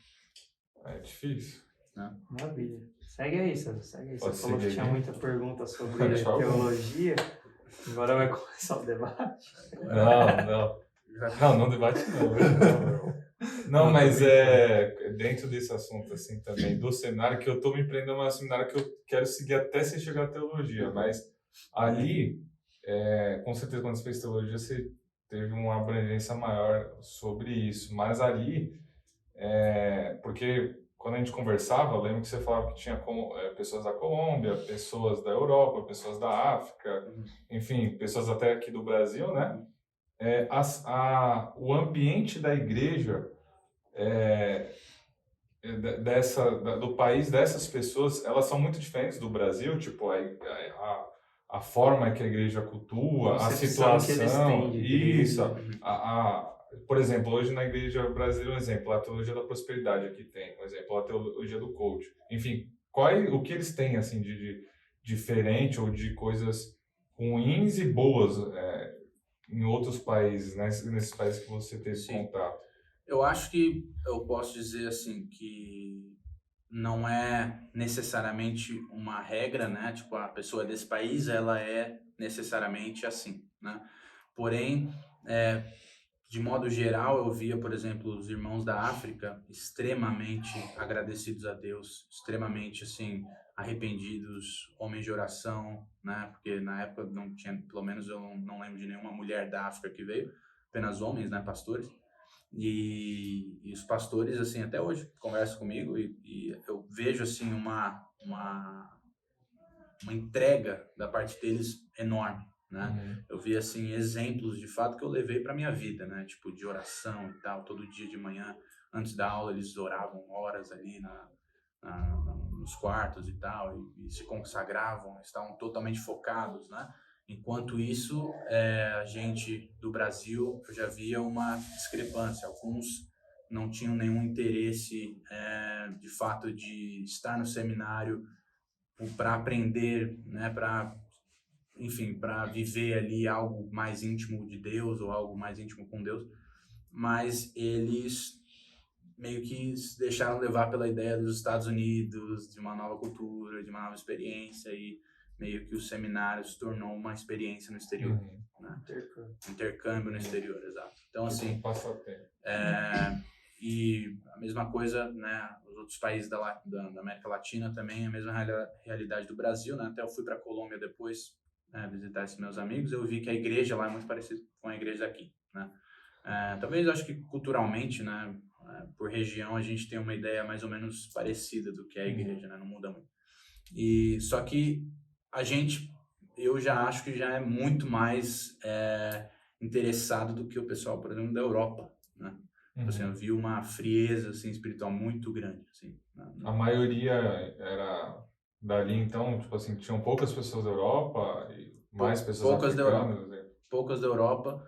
É difícil. Né? Maravilha. Segue aí, César. Segue aí. Pode Você falou que tinha muita pergunta sobre teologia. Agora vai começar o debate. Não debate não. Não, mas dentro desse assunto assim também, do seminário, que eu estou me empreendendo no seminário que eu quero seguir até você chegar à teologia, mas ali, com certeza quando você fez teologia, você teve uma abrangência maior sobre isso, mas ali, porque quando a gente conversava, eu lembro que você falava que tinha pessoas da Colômbia, pessoas da Europa, pessoas da África, enfim, pessoas até aqui do Brasil, né? O ambiente da igreja do país dessas pessoas, elas são muito diferentes do Brasil, tipo a forma que a igreja cultua, a situação, isso, por exemplo, hoje na igreja brasileira, um exemplo, a teologia da prosperidade aqui tem, um exemplo, a teologia do coach, enfim, o que eles têm assim de diferente ou de coisas ruins e boas em outros países, né? Nesses países que você teve contato? Eu acho que eu posso dizer assim que não é necessariamente uma regra, né? Tipo, a pessoa desse país, ela é necessariamente assim, né? Porém, de modo geral, eu via, por exemplo, os irmãos da África extremamente agradecidos a Deus, extremamente, assim, arrependidos, homens de oração, né? Porque na época não tinha, pelo menos eu não lembro de nenhuma mulher da África que veio, apenas homens, né? Pastores. E os pastores, assim, até hoje conversam comigo e eu vejo, assim, uma entrega da parte deles enorme, né? Eu vi, assim, exemplos de fato que eu levei para minha vida, né? Tipo, de oração e tal, todo dia de manhã, antes da aula, eles oravam horas ali nos quartos e tal, e se consagravam, estavam totalmente focados, né? Enquanto isso, a gente do Brasil, eu já via uma discrepância. Alguns não tinham nenhum interesse, de fato, de estar no seminário para aprender, né? Enfim, para viver ali algo mais íntimo de Deus ou algo mais íntimo com Deus. Mas eles meio que se deixaram levar pela ideia dos Estados Unidos, de uma nova cultura, de uma nova experiência meio que o seminário se tornou uma experiência no exterior. Né? Intercâmbio no exterior, exato. Então, assim, e a mesma coisa, né, os outros países da América Latina também, a mesma realidade do Brasil, né? Até eu fui para a Colômbia depois, né, visitar esses meus amigos, eu vi que a igreja lá é muito parecida com a igreja daqui, né? Talvez eu acho que culturalmente, né, por região, a gente tem uma ideia mais ou menos parecida do que é a igreja, né? Não muda muito. E só que eu já acho que já é muito mais interessado do que o pessoal, por exemplo, da Europa, né? Assim, eu vi uma frieza assim, espiritual muito grande. Assim, A maioria era dali, então, tipo assim, tinham poucas pessoas da Europa e mais pessoas africanas? Poucas da Europa.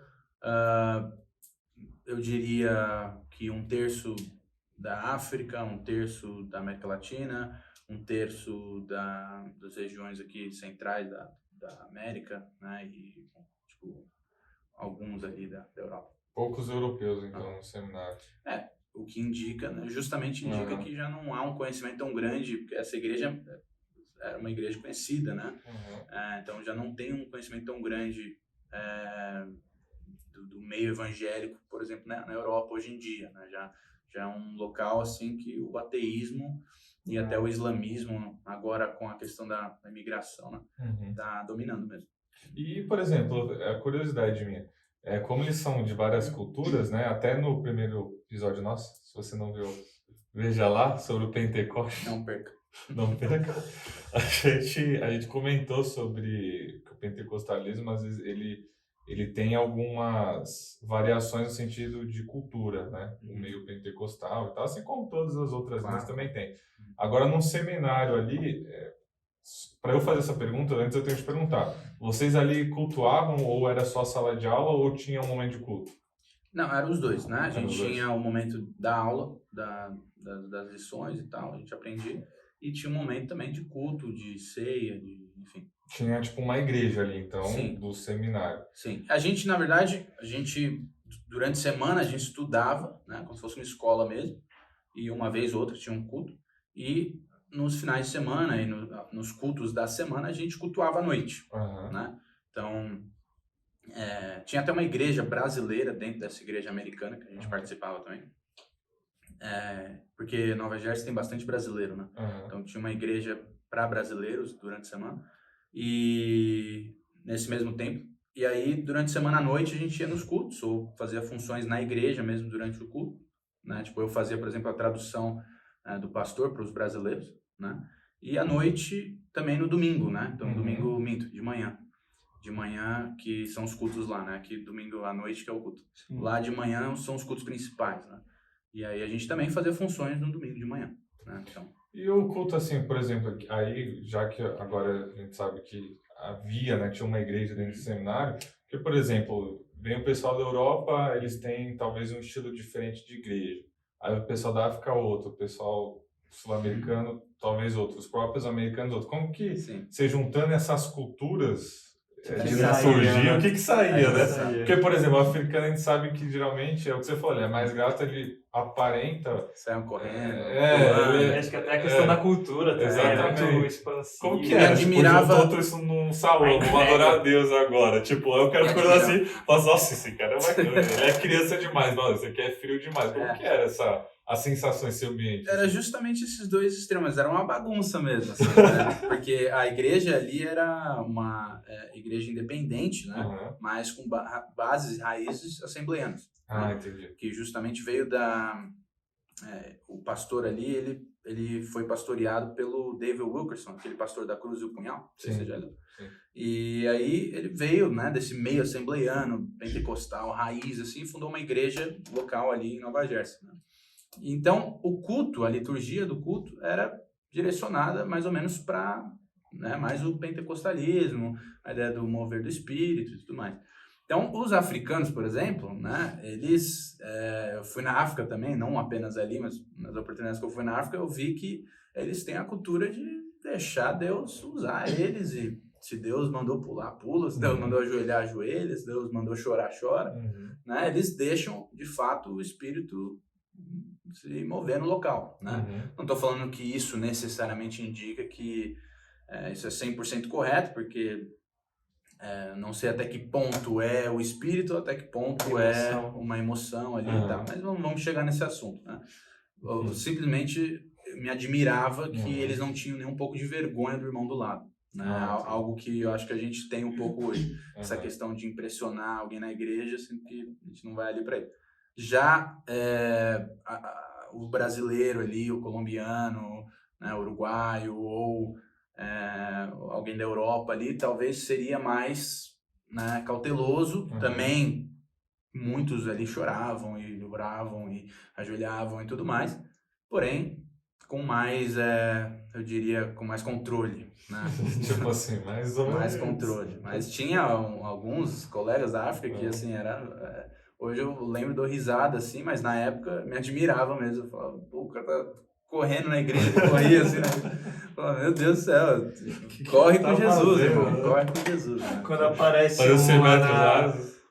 Eu diria que 1/3 da África, 1/3 da América Latina, 1/3 das regiões aqui centrais da América, né? E, tipo, alguns ali da Europa. Poucos europeus, então, no seminário. O que indica, né, justamente indica que já não há um conhecimento tão grande, porque essa igreja era uma igreja conhecida, né? Então já não tem um conhecimento tão grande do meio evangélico, por exemplo, né, na Europa hoje em dia, né? Já é um local assim que o ateísmo e até o islamismo, agora com a questão da imigração, né, tá dominando mesmo. E, por exemplo, a curiosidade minha, como eles são de várias culturas, né? Até no primeiro episódio nosso, se você não viu, veja lá, sobre o Pentecostes. Não perca. Não perca. A gente comentou sobre que o pentecostalismo, às vezes, ele tem algumas variações no sentido de cultura, né? O meio pentecostal e tal, assim como todas as outras linhas também tem. Agora, num seminário ali, para eu fazer essa pergunta, antes eu tenho que te perguntar, vocês ali cultuavam ou era só sala de aula ou tinha um momento de culto? Não, eram os dois, né? A gente tinha o momento da aula, das lições e tal, a gente aprendia, e tinha um momento também de culto, de ceia, enfim. Tinha tipo uma igreja ali, então, do seminário. Sim. A gente, na verdade, durante a semana, a gente estudava, né? Como se fosse uma escola mesmo, e uma vez ou outra tinha um culto, e nos finais de semana e nos cultos da semana, a gente cultuava à noite, né? Então, tinha até uma igreja brasileira dentro dessa igreja americana, que a gente participava também. Porque Nova Jersey tem bastante brasileiro, né? Então, tinha uma igreja para brasileiros durante a semana. E nesse mesmo tempo. E aí, durante a semana à noite, a gente ia nos cultos, ou fazia funções na igreja mesmo durante o culto, né? Tipo, eu fazia, por exemplo, a tradução do pastor para os brasileiros, né? E à noite, também no domingo, né? Então, domingo, de manhã. De manhã, que são os cultos lá, né? Aqui, domingo à noite, que é o culto. Sim. Lá de manhã são os cultos principais, né? E aí, a gente também fazia funções no domingo de manhã, né? Então... E o culto, assim, por exemplo, aí, já que agora a gente sabe que havia, né, tinha uma igreja dentro do seminário, que, por exemplo, vem o pessoal da Europa, eles têm talvez um estilo diferente de igreja. Aí o pessoal da África, outro. O pessoal sul-americano, talvez outro. Os próprios americanos, outro. Como que, você juntando essas culturas... surgiu, o que saía, né? Porque, por exemplo, o africano a gente sabe que geralmente, é o que você falou, ele é mais gato, ele aparenta... Saiam correndo. Acho que até a questão da cultura exatamente. É muito expansiva. Como que era? Tipo, juntou isso num salão, vamos adorar a Deus agora. Tipo, eu quero coisa assim, mas nossa, esse cara é bacana, ele é criança demais, nossa, esse aqui é frio demais. Como que era a sensação, esse ambiente? Era justamente esses dois extremos, era uma bagunça mesmo, assim, né? Porque a igreja ali era uma igreja independente, né? Mas com bases e raízes assembleianas. Entendi. Que justamente veio o pastor ali, ele foi pastoreado pelo David Wilkerson, aquele pastor da Cruz e o Punhal, não sei se você já leu. E aí ele veio, né, desse meio assembleiano, pentecostal, raiz, assim, e fundou uma igreja local ali em Nova Jersey, né? Então, o culto, a liturgia do culto era direcionada mais ou menos para, né, mais o pentecostalismo, a ideia do mover do espírito e tudo mais. Então, os africanos, por exemplo, né, eu fui na África também, não apenas ali, mas nas oportunidades que eu fui na África, eu vi que eles têm a cultura de deixar Deus usar eles, e se Deus mandou pular, pula, se Deus mandou ajoelhar, ajoelha, se Deus mandou chorar, chora, né, eles deixam, de fato, o espírito se mover no local, né? Não estou falando que isso necessariamente indica que isso é 100% correto, porque não sei até que ponto é o espírito, até que ponto é uma emoção ali e tal, mas vamos chegar nesse assunto, né? Eu simplesmente me admirava que eles não tinham nem um pouco de vergonha do irmão do lado, né? Algo que eu acho que a gente tem um pouco hoje, essa questão de impressionar alguém na igreja, assim, que a gente não vai ali para ele. Já o brasileiro ali, o colombiano, né, o uruguaio ou alguém da Europa ali, talvez seria mais, né, cauteloso. Também muitos ali choravam e oravam e ajoelhavam e tudo mais, porém com mais, eu diria, com mais controle, né? Tipo assim, mais ou menos. Mais controle. Mas tinha alguns colegas da África que, assim, hoje eu lembro, dou risada, assim, mas na época me admirava mesmo. Eu falava, pô, o cara tá correndo na igreja, corria assim, né? Falava, meu Deus do céu, corre com Jesus, irmão, corre com Jesus. Né? Quando aparece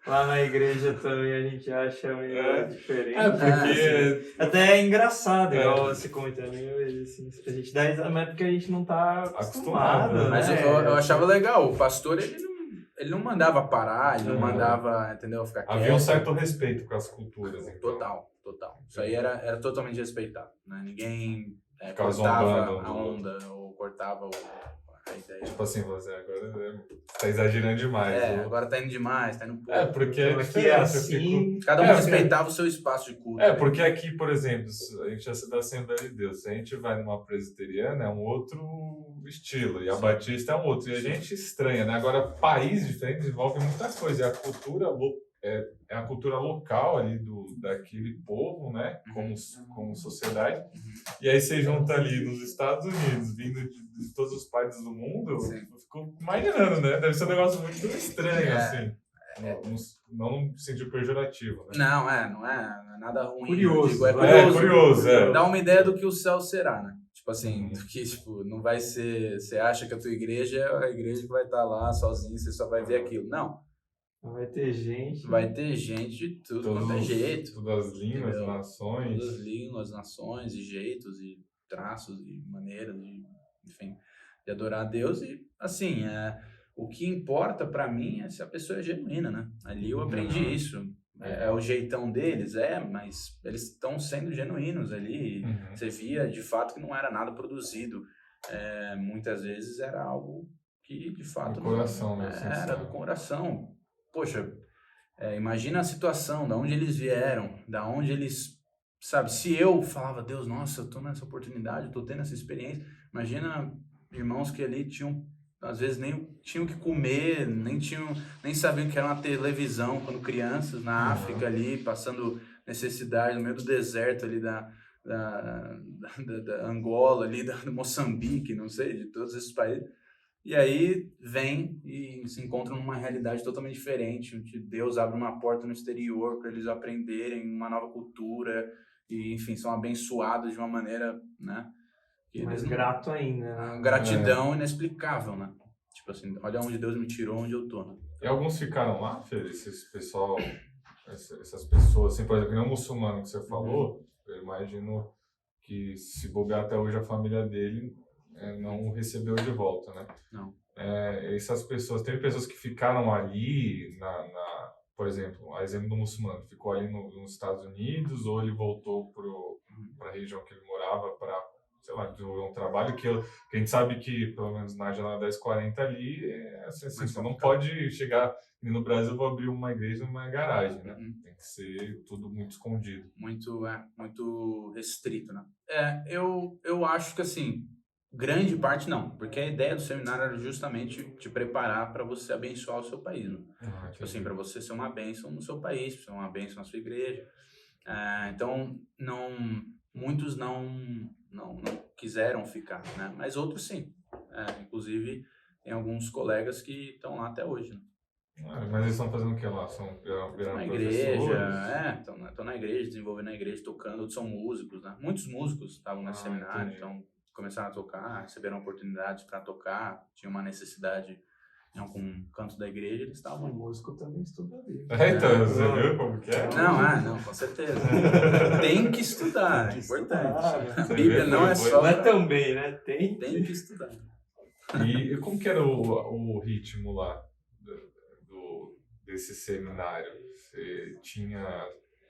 lá na igreja também, a gente acha meio diferente. Porque... Até é engraçado, igual você comentando, assim, a gente dá risada, mas é porque a gente não tá acostumado, né? Mas eu achava legal, o pastor, ele não mandava parar, ele não mandava, entendeu, ficar quieto. Havia um certo respeito com as culturas. Então. Total. Isso aí era totalmente respeitado, né? Ninguém cortava a onda ou cortava a ideia. Tipo assim, você agora tá exagerando demais. Agora tá indo demais, tá indo pouco. Porque aqui é assim... Cada um respeitava o seu espaço de culto. Porque aqui, por exemplo, a gente já se dá Assembleia de Deus. Se a gente vai numa presbiteriana, é um outro estilo. E a Batista é um outro. E a gente estranha, né? Agora, países diferentes envolvem muita coisa. É a cultura local ali daquele povo, né? Como sociedade. E aí você junta ali nos Estados Unidos, vindo de todos os países do mundo, eu fico imaginando, né? Deve ser um negócio muito estranho, assim. Não no sentido pejorativo, né? Não é nada ruim. Curioso. Curioso. Dá uma ideia do que o céu será, né? Tipo assim, que não vai ser... Você acha que a tua igreja é a igreja que vai estar lá sozinha, você só vai ver aquilo. Não. Vai ter gente de tudo quanto é jeito. Todas as línguas, nações. Todas as línguas, nações e jeitos e traços e maneiras enfim, de adorar a Deus. E assim, o que importa para mim é se a pessoa é genuína, né? Ali eu aprendi isso. É o jeitão deles, mas eles estão sendo genuínos ali. Você via de fato que não era nada produzido. Muitas vezes era algo que de fato do coração, né? Era do coração. Poxa, imagina a situação, da onde eles vieram, da onde eles, sabe, se eu falava, Deus, nossa, eu tô nessa oportunidade, eu tô tendo essa experiência, imagina irmãos que ali tinham, às vezes nem tinham que comer, nem sabiam que era uma televisão quando crianças, na África ali, passando necessidade no meio do deserto ali da Angola ali, do Moçambique, não sei, de todos esses países. E aí vem e se encontram numa realidade totalmente diferente, onde Deus abre uma porta no exterior para eles aprenderem uma nova cultura e, enfim, são abençoados de uma maneira, né? Mais grato ainda. Uma gratidão inexplicável, né? Tipo assim, olha onde Deus me tirou, onde eu tô, né? E alguns ficaram lá, Fê? Essas pessoas, assim, por exemplo, não muçulmano que você falou, eu imagino que se bobear até hoje a família dele... não o recebeu de volta, né? Não. Essas pessoas, teve pessoas que ficaram ali, por exemplo, a exemplo do muçulmano, ficou ali nos Estados Unidos, ou ele voltou para a região que ele morava para, sei lá, desenvolver um trabalho que a gente sabe que, pelo menos na janela 1040 ali, assim, você não pode chegar, no Brasil eu vou abrir uma igreja numa garagem, né? Tem que ser tudo muito escondido. Muito restrito, né? Eu acho que, assim, grande parte não, porque a ideia do seminário era justamente te preparar para você abençoar o seu país, né? Tipo assim, para você ser uma bênção no seu país, para ser uma bênção na sua igreja. Então, muitos não quiseram ficar, né? Mas outros sim. Inclusive, tem alguns colegas que estão lá até hoje, né? Mas eles estão fazendo o que lá? Estão na igreja, estão na igreja, desenvolvendo na igreja, tocando. Outros são músicos, né? Muitos músicos estavam nesse seminário, então começaram a tocar, receberam oportunidades para tocar, tinha uma necessidade em algum canto da igreja, eles estavam... O músico também estuda a Bíblia. Então, você viu como que é? Não, com certeza. Tem que estudar, é importante. A Bíblia não é só... Não é também, né? Tem que estudar. E como que era o ritmo lá desse seminário?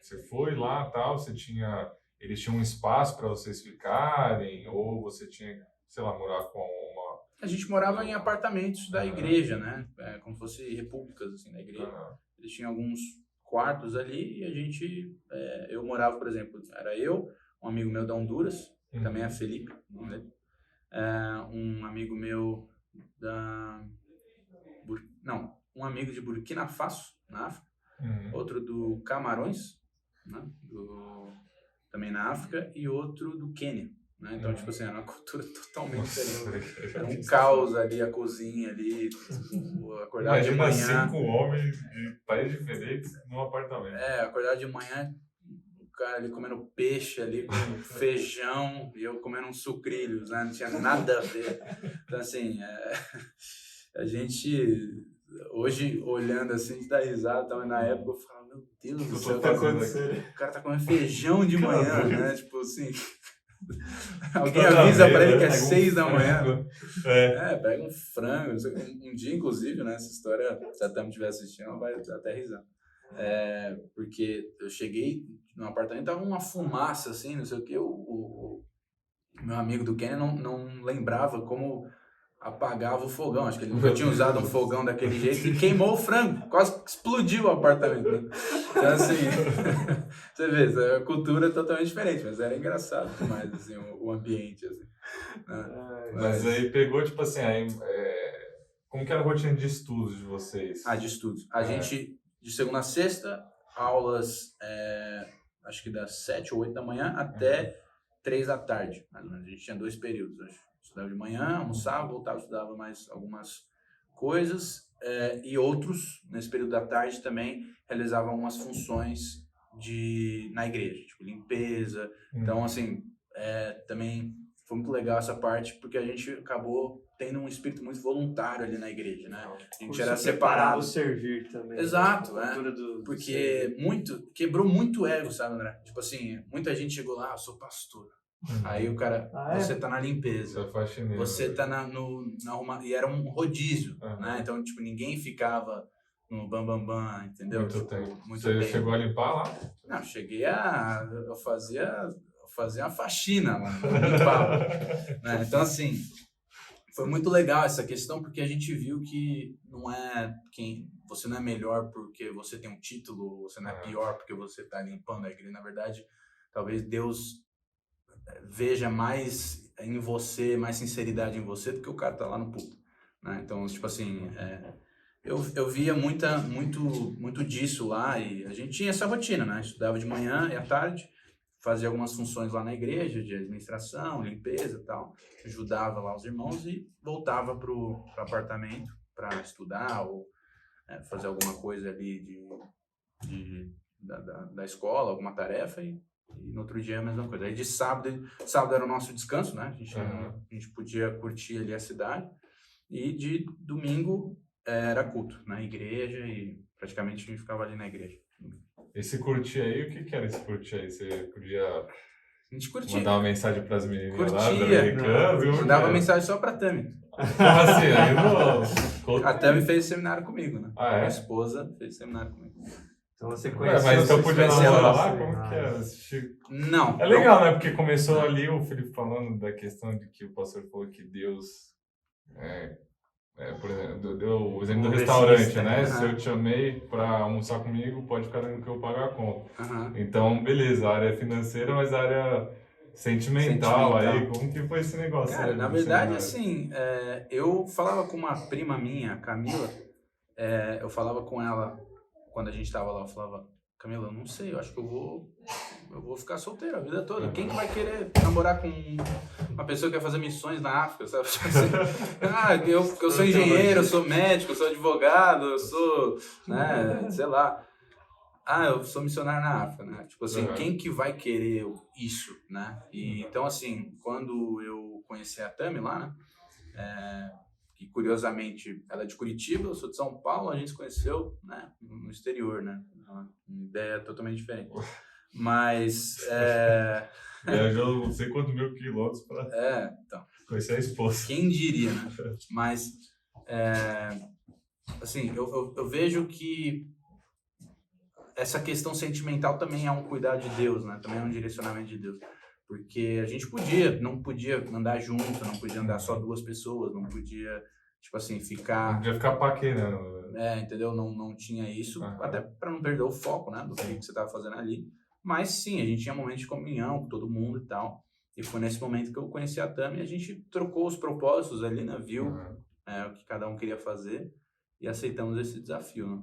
Você foi lá, tal, eles tinham um espaço para vocês ficarem, ou você tinha, sei lá, morar com uma... A gente morava em apartamentos da igreja, né? Como se fossem repúblicas, assim, da igreja. Eles tinham alguns quartos ali e a gente... eu morava, por exemplo, era eu, um amigo meu da Honduras, também é Felipe, né? Um amigo meu um amigo de Burkina Faso, na África, outro do Camarões, né? Também na África, e outro do Quênia. Né? Então, tipo assim, era uma cultura totalmente diferente. Era um caos ali, a cozinha ali, acordar de manhã... Imagina 5 homens de países diferentes num apartamento. Acordar de manhã, o cara ali comendo peixe ali, com feijão, e eu comendo uns sucrilhos, né? Não tinha nada a ver. Então, assim, a gente... Hoje, olhando assim, dá risada, então, na época eu falava, meu Deus do céu, o cara tá comendo feijão de manhã, né? Tipo assim... Alguém avisa pra ele que é 6 da manhã. Pega um frango. Um dia, inclusive, né? Essa história, se a Tami estiver assistindo, ela vai até risar. Porque eu cheguei no apartamento, tava uma fumaça, assim, não sei o que. O meu amigo do Quênia não lembrava como apagava o fogão. Acho que ele nunca tinha usado um fogão daquele jeito e queimou o frango. Quase explodiu o apartamento. Né? Então, assim, você vê, a cultura é totalmente diferente, mas era engraçado demais, assim, o ambiente, assim. Né? Mas aí pegou, tipo assim, como que era a rotina de estudos de vocês? De estudos. A gente, de segunda a sexta, aulas, acho que das 7 ou 8 da manhã até 3 da tarde, mais ou menos. A gente tinha 2 períodos, acho. Estudava de manhã, almoçava, voltava, estudava mais algumas coisas, e outros, nesse período da tarde, também realizavam algumas funções na igreja, tipo limpeza. Então, assim, também foi muito legal essa parte, porque a gente acabou tendo um espírito muito voluntário ali na igreja, né? A gente era separado. O servir também. Exato, porque quebrou muito o ego, sabe, André? Tipo assim, muita gente chegou lá, eu sou pastor. Aí o cara, você tá na limpeza, você tá na arruma... E era um rodízio, né? Então, tipo, ninguém ficava no bam, entendeu? Muito tempo. Muito você tempo. Chegou a limpar lá? Não, eu fazia uma faxina lá, limpava. Né? Então, assim, foi muito legal essa questão, porque a gente viu que você não é melhor porque você tem um título, você não é pior porque você tá limpando a igreja. Na verdade, talvez Deus veja mais em você, mais sinceridade em você do que o cara tá lá no púlpito, né? Então, tipo assim, eu via muito disso lá, e a gente tinha essa rotina, né? Estudava de manhã e à tarde, fazia algumas funções lá na igreja, de administração, limpeza e tal, ajudava lá os irmãos e voltava pro apartamento para estudar ou fazer alguma coisa ali da escola, alguma tarefa, e no outro dia a mesma coisa. Aí de sábado era o nosso descanso, né? A gente podia curtir ali a cidade. E de domingo era culto na igreja, e praticamente a gente ficava ali na igreja. Esse curtir aí, o que era esse curtir aí? Você podia a gente curtia. Mandar uma mensagem para as meninas lá, americanas? Mandava mensagem só para a Tami. Como assim? Aí a Tami fez seminário comigo, né? Minha esposa fez seminário comigo. Então você conheceu... Mas então podia namorar lá? Como que era? Não. É legal, né? Porque começou ali o Felipe falando da questão de que o pastor falou que Deus... por exemplo, deu o exemplo do restaurante, né? Se eu te chamei para almoçar comigo, pode ficar dentro que eu pago a conta. Então, beleza, a área financeira, mas a área sentimental. Aí, como que foi esse negócio? Cara, na verdade, assim, eu falava com uma prima minha, Camila, eu falava com ela, quando a gente tava lá, eu falava, Camila, eu não sei, eu acho que eu vou ficar solteiro a vida toda. Quem que vai querer namorar com uma pessoa que quer fazer missões na África, sabe? Eu sou engenheiro, eu sou médico, eu sou advogado, eu sou, né, sei lá. Eu sou missionário na África, né? Tipo assim, quem que vai querer isso, né? E, então, assim, quando eu conheci a Tami lá, né? Que curiosamente ela é de Curitiba, eu sou de São Paulo, a gente se conheceu, né, no exterior, né? Uma ideia totalmente diferente. Mas... Viajou não sei quantos mil quilômetros para... então. Conhecer a esposa. Quem diria, né? Mas, assim, eu vejo que essa questão sentimental também é um cuidar de Deus, né? Também é um direcionamento de Deus. Porque a gente não podia andar junto, não podia andar só 2 pessoas, não podia, tipo assim, ficar... Não podia ficar paquerando. Entendeu? Não tinha isso, até para não perder o foco, né? Do que você estava fazendo ali. Mas sim, a gente tinha momentos de comunhão com todo mundo e tal. E foi nesse momento que eu conheci a Tami e a gente trocou os propósitos ali, né? Viu o que cada um queria fazer e aceitamos esse desafio, né?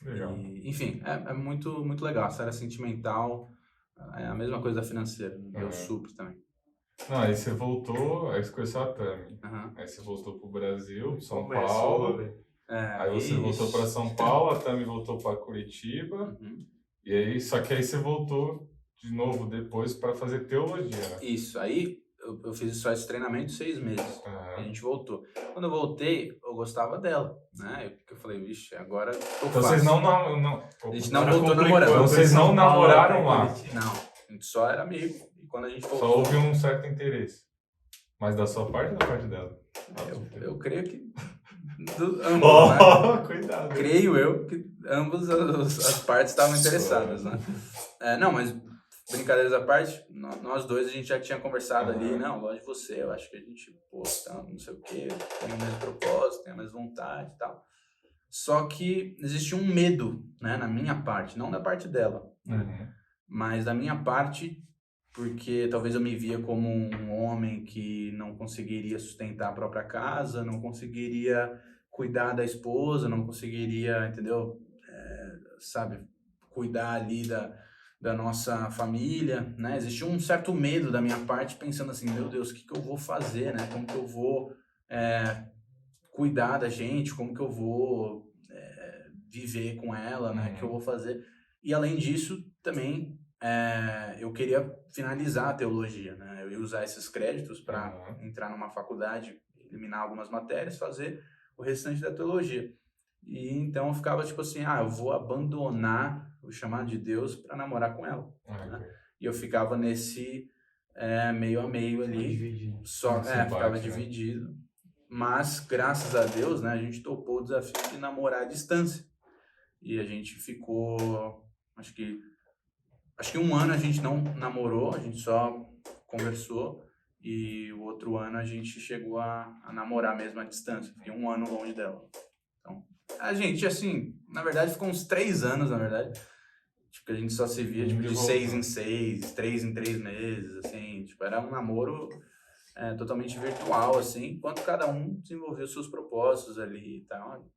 Legal. E, enfim, é muito, muito legal. Essa área sentimental é a mesma coisa da financeira. Deus supre também. Não, aí você voltou, aí você conheceu a Tami. Aí você voltou pro Brasil, São Paulo. Aí você voltou para São Paulo, a Tami voltou para Curitiba. E aí, só que aí você voltou de novo depois para fazer teologia, né? Isso, aí eu fiz só esse treinamento 6 meses. A gente voltou. Quando eu voltei, eu gostava dela, né? Eu falei, vixe, agora tô então fácil. Vocês não a gente não voltou namorando. Então vocês não namoraram lá? Não, a gente só era amigo. E quando a gente voltou... Só houve um certo interesse. Mas da sua parte ou da parte dela? Eu creio que... ambos, né? Cuidado. Creio eu que ambas as partes estavam interessadas, né? Não, mas brincadeiras à parte, nós dois a gente já tinha conversado ali, não, gosto de você, eu acho que a gente, não sei o quê, tem o mesmo propósito, tem a mesma vontade e tal. Só que existia um medo, né, na minha parte, não da parte dela, né? Mas da minha parte, porque talvez eu me via como um homem que não conseguiria sustentar a própria casa, não conseguiria cuidar da esposa, não conseguiria, entendeu? Cuidar ali da nossa família, né? Existia um certo medo da minha parte, pensando assim, meu Deus, o que eu vou fazer, né? Como que eu vou cuidar da gente? Como que eu vou viver com ela, né? O que eu vou fazer? E além disso, também eu queria finalizar a teologia, né? Eu ia usar esses créditos para entrar numa faculdade, eliminar algumas matérias, fazer o restante da teologia. E então eu ficava tipo assim, eu vou abandonar o chamado de Deus para namorar com ela. Né? E eu ficava nesse meio a meio ali, ficava dividido. Mas graças a Deus, né, a gente topou o desafio de namorar à distância. E a gente ficou, acho que 1 ano a gente não namorou, a gente só conversou. E o outro ano a gente chegou a namorar mesmo à distância. Fiquei 1 ano longe dela. Então, a gente, assim, na verdade, ficou uns 3 anos, na verdade. Tipo, a gente só se via tipo, de 6 em 6, 3 em 3 meses, assim. Tipo, era um namoro totalmente virtual, assim, enquanto cada um desenvolveu seus propósitos ali e tal.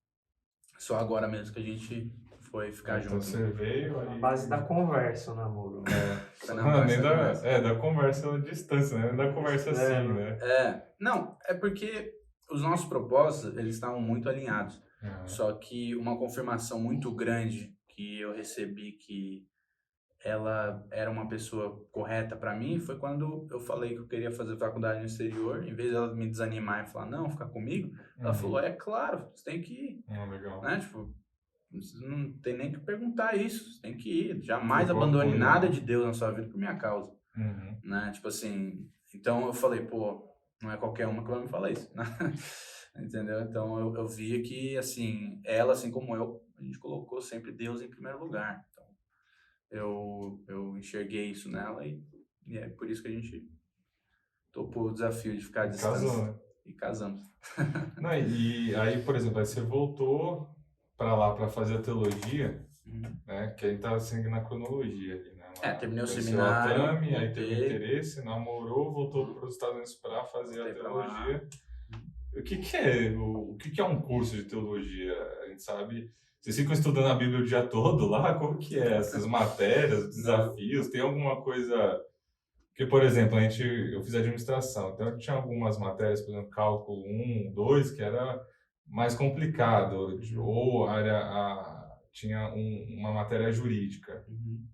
Só agora mesmo que a gente foi ficar junto. Então você veio aí... Na base da conversa, o namoro. Nem da conversa à distância, né? Nem da conversa assim, né? Não, é porque os nossos propósitos, eles estavam muito alinhados. Só que uma confirmação muito grande que eu recebi que ela era uma pessoa correta para mim foi quando eu falei que eu queria fazer faculdade no exterior. Em vez dela me desanimar e falar, não, fica comigo, ela falou, claro, você tem que ir. Legal. Né? Tipo, você não tem nem que perguntar isso, você tem que ir. Jamais abandone nada de Deus na sua vida por minha causa. Né? Tipo assim, então eu falei, não é qualquer uma que vai me falar isso. Né? Entendeu? Então eu via que, assim, ela, assim como eu, a gente colocou sempre Deus em primeiro lugar. Então eu enxerguei isso nela e é por isso que a gente topou o desafio de ficar à distância. Casou, né? E casamos. Não, e aí, por exemplo, aí você voltou para lá para fazer a teologia, né? Que aí tá seguindo na cronologia ali, né? Terminei o seminário. A Tami, aí teve interesse, namorou, voltou para os Estados Unidos para fazer a teologia. O que é um curso de teologia? A gente sabe. Vocês ficam estudando a Bíblia o dia todo lá? Como que é? Essas matérias, desafios? Tem alguma coisa... Porque, por exemplo, eu fiz administração, então tinha algumas matérias, por exemplo, cálculo 1, 2, que era mais complicado, ou tinha uma matéria jurídica.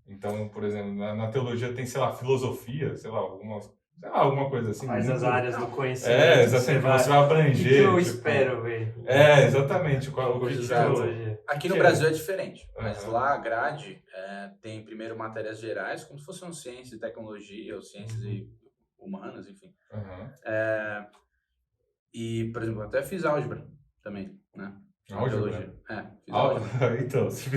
Então, por exemplo, na teologia tem, sei lá, filosofia, sei lá, alguma coisa assim. Mas as áreas do conhecimento. Exatamente, você vai abranger. O que eu espero ver? Exatamente. Aqui no Brasil é diferente, mas lá a grade tem primeiro matérias gerais, como se fossem ciências e tecnologia, ou ciências humanas, enfim. E, por exemplo, até fiz álgebra também, né? Álgebra? Fiz álgebra. Então, se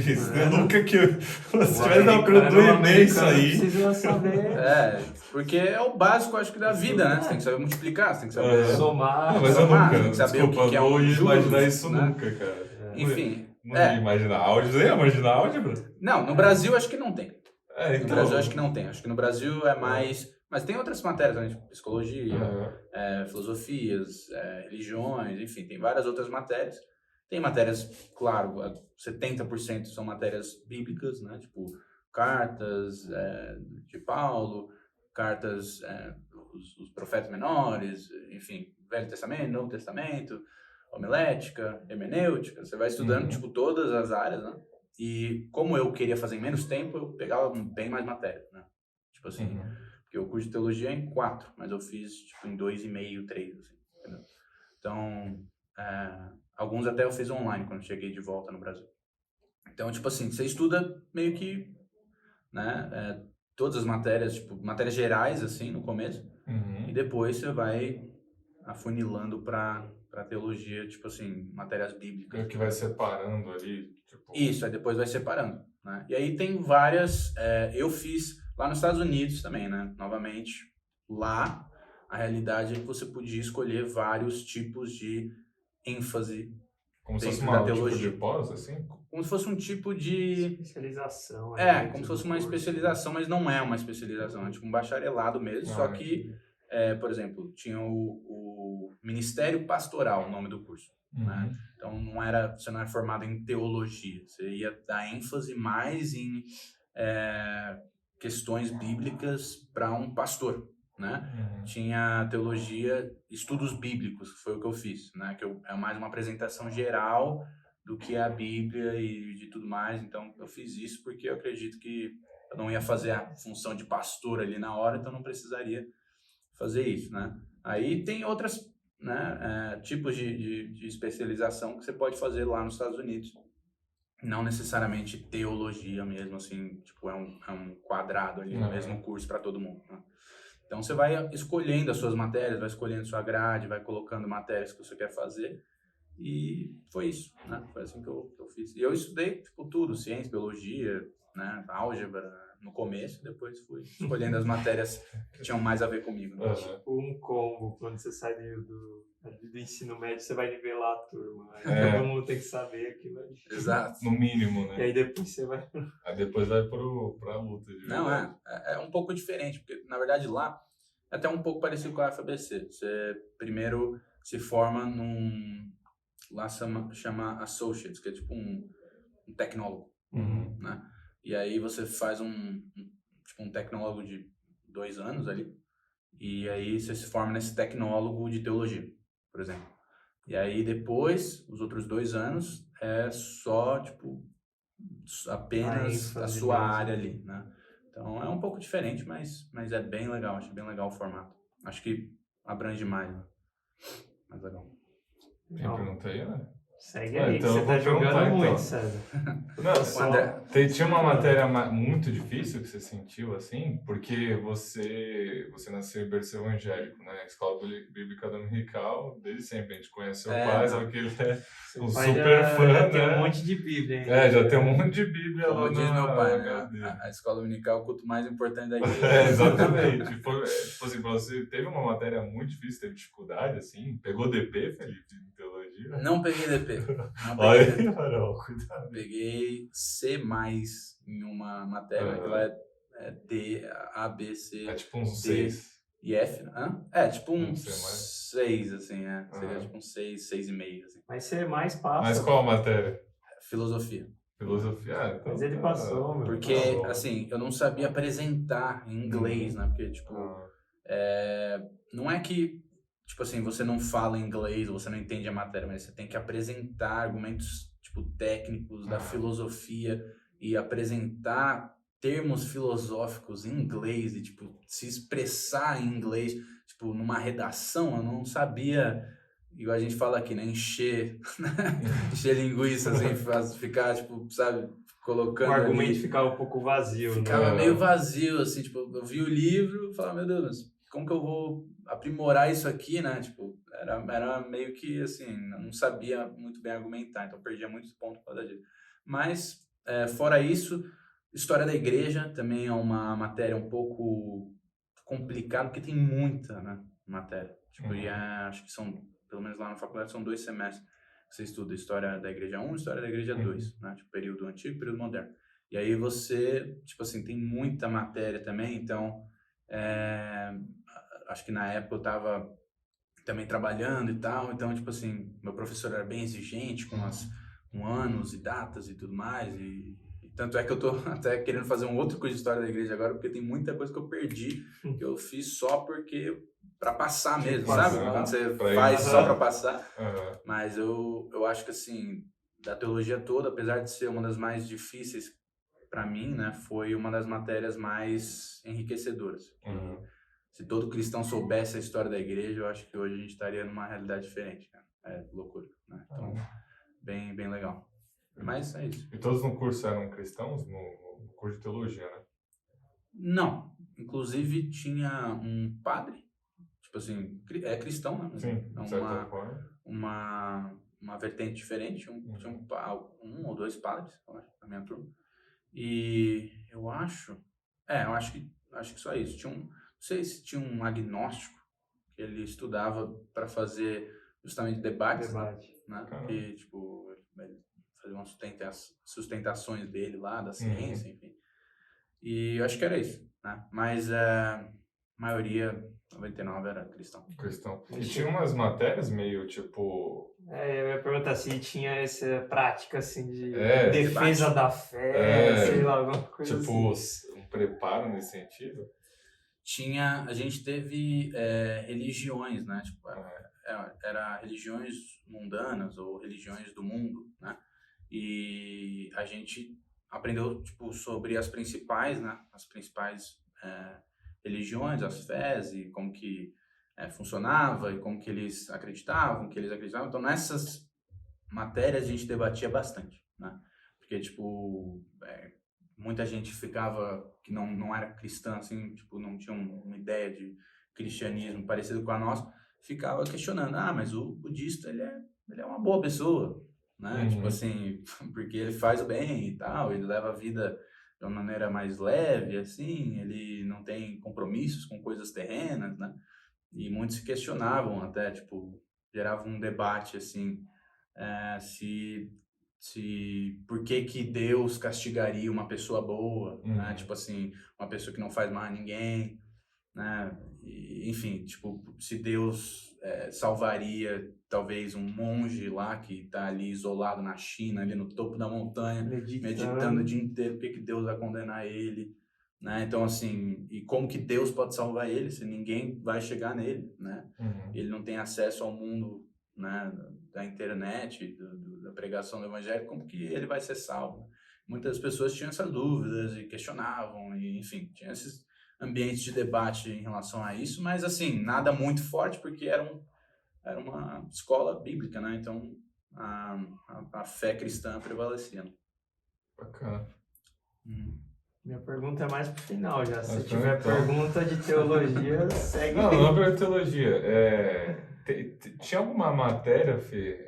nunca que você tivesse na altura do Enem isso aí. Precisa saber. Porque é o básico, acho que, da vida, né? Você tem que saber multiplicar, você tem que saber somar. Não, mas somar, eu tem que saber desculpa, o que é eu não ia juros, imaginar isso né? nunca, cara. Enfim. Não ia imaginar álgebra. Você ia imaginar álgebra? Não, no Brasil acho que não tem. Então... No Brasil acho que não tem. Acho que no Brasil é mais... Mas tem outras matérias, né? Tipo, psicologia, filosofias, religiões, enfim, tem várias outras matérias. Tem matérias, claro, 70% são matérias bíblicas, né? Tipo, cartas de Paulo, cartas os profetas menores, enfim, Velho Testamento, Novo Testamento, homilética, hermenêutica. Você vai estudando, tipo, todas as áreas, né? E como eu queria fazer em menos tempo, eu pegava bem mais matéria, né? Tipo assim, porque o curso de teologia é em 4, mas eu fiz, tipo, em 2,5, 3, assim, entendeu? Então, alguns até eu fiz online quando cheguei de volta no Brasil. Então, tipo assim, você estuda meio que, né, todas as matérias, tipo, matérias gerais, assim, no começo, e depois você vai afunilando para teologia, tipo assim, matérias bíblicas. É que vai separando ali, tipo... Isso, aí depois vai separando, né? E aí tem várias... eu fiz lá nos Estados Unidos também, né? Novamente, lá, a realidade é que você podia escolher vários tipos de ênfase como se fosse dentro da teologia. Tipo de pós, assim? Como se fosse um tipo de... especialização. como se fosse uma especialização, mas não é uma especialização. É tipo um bacharelado mesmo, só que... por exemplo, tinha o Ministério Pastoral, o nome do curso. Né? Então, você não era formado em teologia. Você ia dar ênfase mais em questões bíblicas para um pastor. Né? Tinha teologia, estudos bíblicos, que foi o que eu fiz. Né? Que é mais uma apresentação geral do que a Bíblia e de tudo mais. Então, eu fiz isso porque eu acredito que eu não ia fazer a função de pastor ali na hora, então não precisaria fazer isso, né? Aí tem outras, né, tipos de especialização que você pode fazer lá nos Estados Unidos. Não necessariamente teologia mesmo, assim, tipo, é um quadrado ali, o mesmo curso para todo mundo, né? Então você vai escolhendo as suas matérias, vai escolhendo sua grade, vai colocando matérias que você quer fazer. E foi isso, né? Foi assim que eu fiz. E eu estudei, tipo, tudo, ciência, biologia, né, álgebra, no começo, depois fui escolhendo as matérias que tinham mais a ver comigo. Né? Tipo um combo, quando você sai do ensino médio, você vai nivelar a turma. Aí todo mundo tem que saber aquilo ali. Exato. No mínimo, né? E aí depois você vai... Aí depois vai pra luta. Não, é um pouco diferente, porque na verdade lá é até um pouco parecido com a FABC. Você primeiro se forma lá chama Associates, que é tipo um tecnólogo, né? E aí você faz um tecnólogo de 2 anos ali, e aí você se forma nesse tecnólogo de teologia, por exemplo. E aí depois, os outros 2 anos, é só, tipo, apenas a sua área ali, né? Então é um pouco diferente, mas é bem legal, acho bem legal o formato. Acho que abrange mais, né? Mais legal. Tem pergunta aí, né? Segue aí, então, que você tá jogando muito, César. Não, tinha uma matéria muito difícil que você sentiu, assim, porque você nasceu em berço evangélico, né? Escola Bíblica Dominical, desde sempre. A gente conhece seu pai, sabe que ele é um super fã, já né? tem um monte de Bíblia. Já tem um monte de Bíblia lá. Como diz meu pai, né? A Escola Dominical é o culto mais importante da igreja. Exatamente. Tipo assim, você teve uma matéria muito difícil, teve dificuldade, assim? Pegou DP, Felipe, de teologia? Não peguei DP. Olha aí, Farol, cuidado. Peguei C+, em uma matéria, que lá é D, A, B, C, é tipo um D 6. E F, né? Tipo um 6, assim, seria tipo um 6, 6,5, assim. Mas C+, passa. Mas qual matéria? Filosofia. Filosofia, então... Mas ele passou, meu. Porque, assim, eu não sabia apresentar em inglês, né? Porque, tipo, não é que, tipo assim, você não fala inglês, você não entende a matéria, mas você tem que apresentar argumentos, tipo, técnicos da filosofia e apresentar termos filosóficos em inglês e, tipo, se expressar em inglês, tipo, numa redação. Eu não sabia, igual a gente fala aqui, né? Encher linguiça, assim, ficar, tipo, sabe, colocando. O argumento ali, ficava um pouco vazio. Ficava meio vazio, assim, tipo, eu vi o livro e falava, meu Deus, como que eu vou aprimorar isso aqui, né? Tipo, era meio que, assim, não sabia muito bem argumentar, então perdia muitos pontos por causa disso. Mas, fora isso, história da igreja também é uma matéria um pouco complicada, porque tem muita, né, matéria. Tipo, e acho que são, pelo menos lá na faculdade, são 2 semestres que você estuda história da igreja 1 e história da igreja 2, né, tipo, período antigo e período moderno. E aí você, tipo assim, tem muita matéria também, então, acho que na época eu tava também trabalhando e tal, então, tipo assim, meu professor era bem exigente com anos e datas e tudo mais, e tanto é que eu tô até querendo fazer um outro curso de História da Igreja agora, porque tem muita coisa que eu perdi, que eu fiz só porque, para passar mesmo, sabe? Quando você faz só para passar. Mas eu acho que, assim, da teologia toda, apesar de ser uma das mais difíceis para mim, né, foi uma das matérias mais enriquecedoras. Se todo cristão soubesse a história da igreja, eu acho que hoje a gente estaria numa realidade diferente, cara. É loucura, né? Então, bem, bem legal. Mas é isso. E todos no curso eram cristãos, no curso de teologia, né? Não. Inclusive, tinha um padre, tipo assim, é cristão, né? Sim, de certa forma. Uma vertente diferente. Tinha um ou 2 padres, eu acho, na minha turma. E eu acho que só isso. Não sei se tinha um agnóstico que ele estudava para fazer justamente debates, né? Que, tipo, ele fazia umas sustentações dele lá, da ciência, enfim. E eu acho que era isso, né? Mas a maioria, 99, era cristão. E tinha umas matérias meio, tipo... eu ia perguntar se tinha essa prática, assim, de defesa da fé, sei lá, alguma coisa tipo, assim. um preparo nesse sentido? A gente teve religiões, né? Tipo, era religiões mundanas ou religiões do mundo, né? E a gente aprendeu, tipo, sobre as principais, né? As principais religiões, as fés e como que funcionava e como que eles acreditavam, Então, nessas matérias a gente debatia bastante, né? Porque, tipo, muita gente ficava, que não era cristã, assim, tipo, não tinha uma ideia de cristianismo parecido com a nossa, ficava questionando, mas o budista, ele é uma boa pessoa, né? Tipo assim, porque ele faz o bem e tal, ele leva a vida de uma maneira mais leve, assim, ele não tem compromissos com coisas terrenas, né? E muitos se questionavam até, tipo, gerava um debate, assim, se por que Deus castigaria uma pessoa boa, né? Tipo assim, uma pessoa que não faz mal a ninguém, né? E, enfim, tipo, se Deus salvaria talvez um monge lá que está ali isolado na China, ali no topo da montanha, meditando o dia inteiro, por que Deus vai condenar ele, né? Então, assim, e como que Deus pode salvar ele se ninguém vai chegar nele, né? Ele não tem acesso ao mundo, né, da internet, da pregação do evangelho, como que ele vai ser salvo? Muitas pessoas tinham essas dúvidas e questionavam, e, enfim, tinha esses ambientes de debate em relação a isso, mas, assim, nada muito forte, porque era uma escola bíblica, né? Então, a fé cristã prevalecia. Bacana. Minha pergunta é mais pro final já. Se tiver pergunta de teologia, segue. Não é teologia. Tinha alguma matéria, Fê?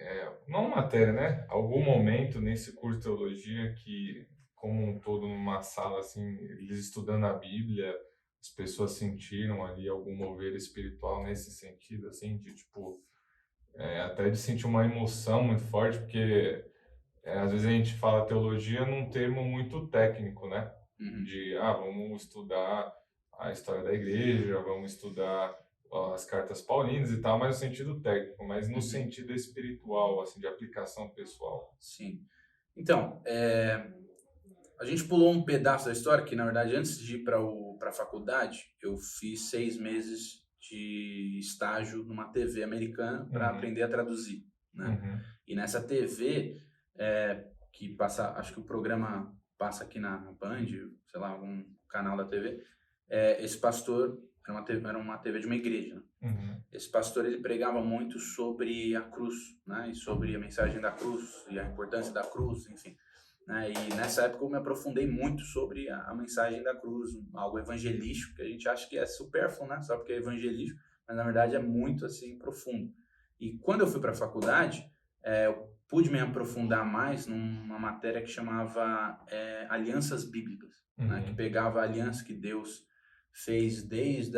Não matéria, né? Algum momento nesse curso de teologia que, como um todo, numa sala, assim, eles estudando a Bíblia, as pessoas sentiram ali algum mover espiritual nesse sentido, assim, de, tipo, até de sentir uma emoção muito forte, porque às vezes a gente fala teologia num termo muito técnico, né? De, vamos estudar a história da igreja, vamos estudar as cartas paulinas e tal, mas no sentido técnico, mas no sentido espiritual, assim, de aplicação pessoal. Sim. Então, a gente pulou um pedaço da história que, na verdade, antes de ir para a faculdade, eu fiz 6 meses de estágio numa TV americana para aprender a traduzir, né? E nessa TV, que passa, acho que o programa passa aqui na Band, sei lá, algum canal da TV, esse pastor, era uma TV de uma igreja, né? Esse pastor, ele pregava muito sobre a cruz, né? E sobre a mensagem da cruz e a importância da cruz, enfim. Né? E nessa época eu me aprofundei muito sobre a mensagem da cruz, algo evangelístico, que a gente acha que é supérfluo, né? Só porque é evangelístico, mas na verdade é muito, assim, profundo. E quando eu fui para a faculdade, eu pude me aprofundar mais numa matéria que chamava alianças bíblicas, né? Que pegava a aliança que Deus fez desde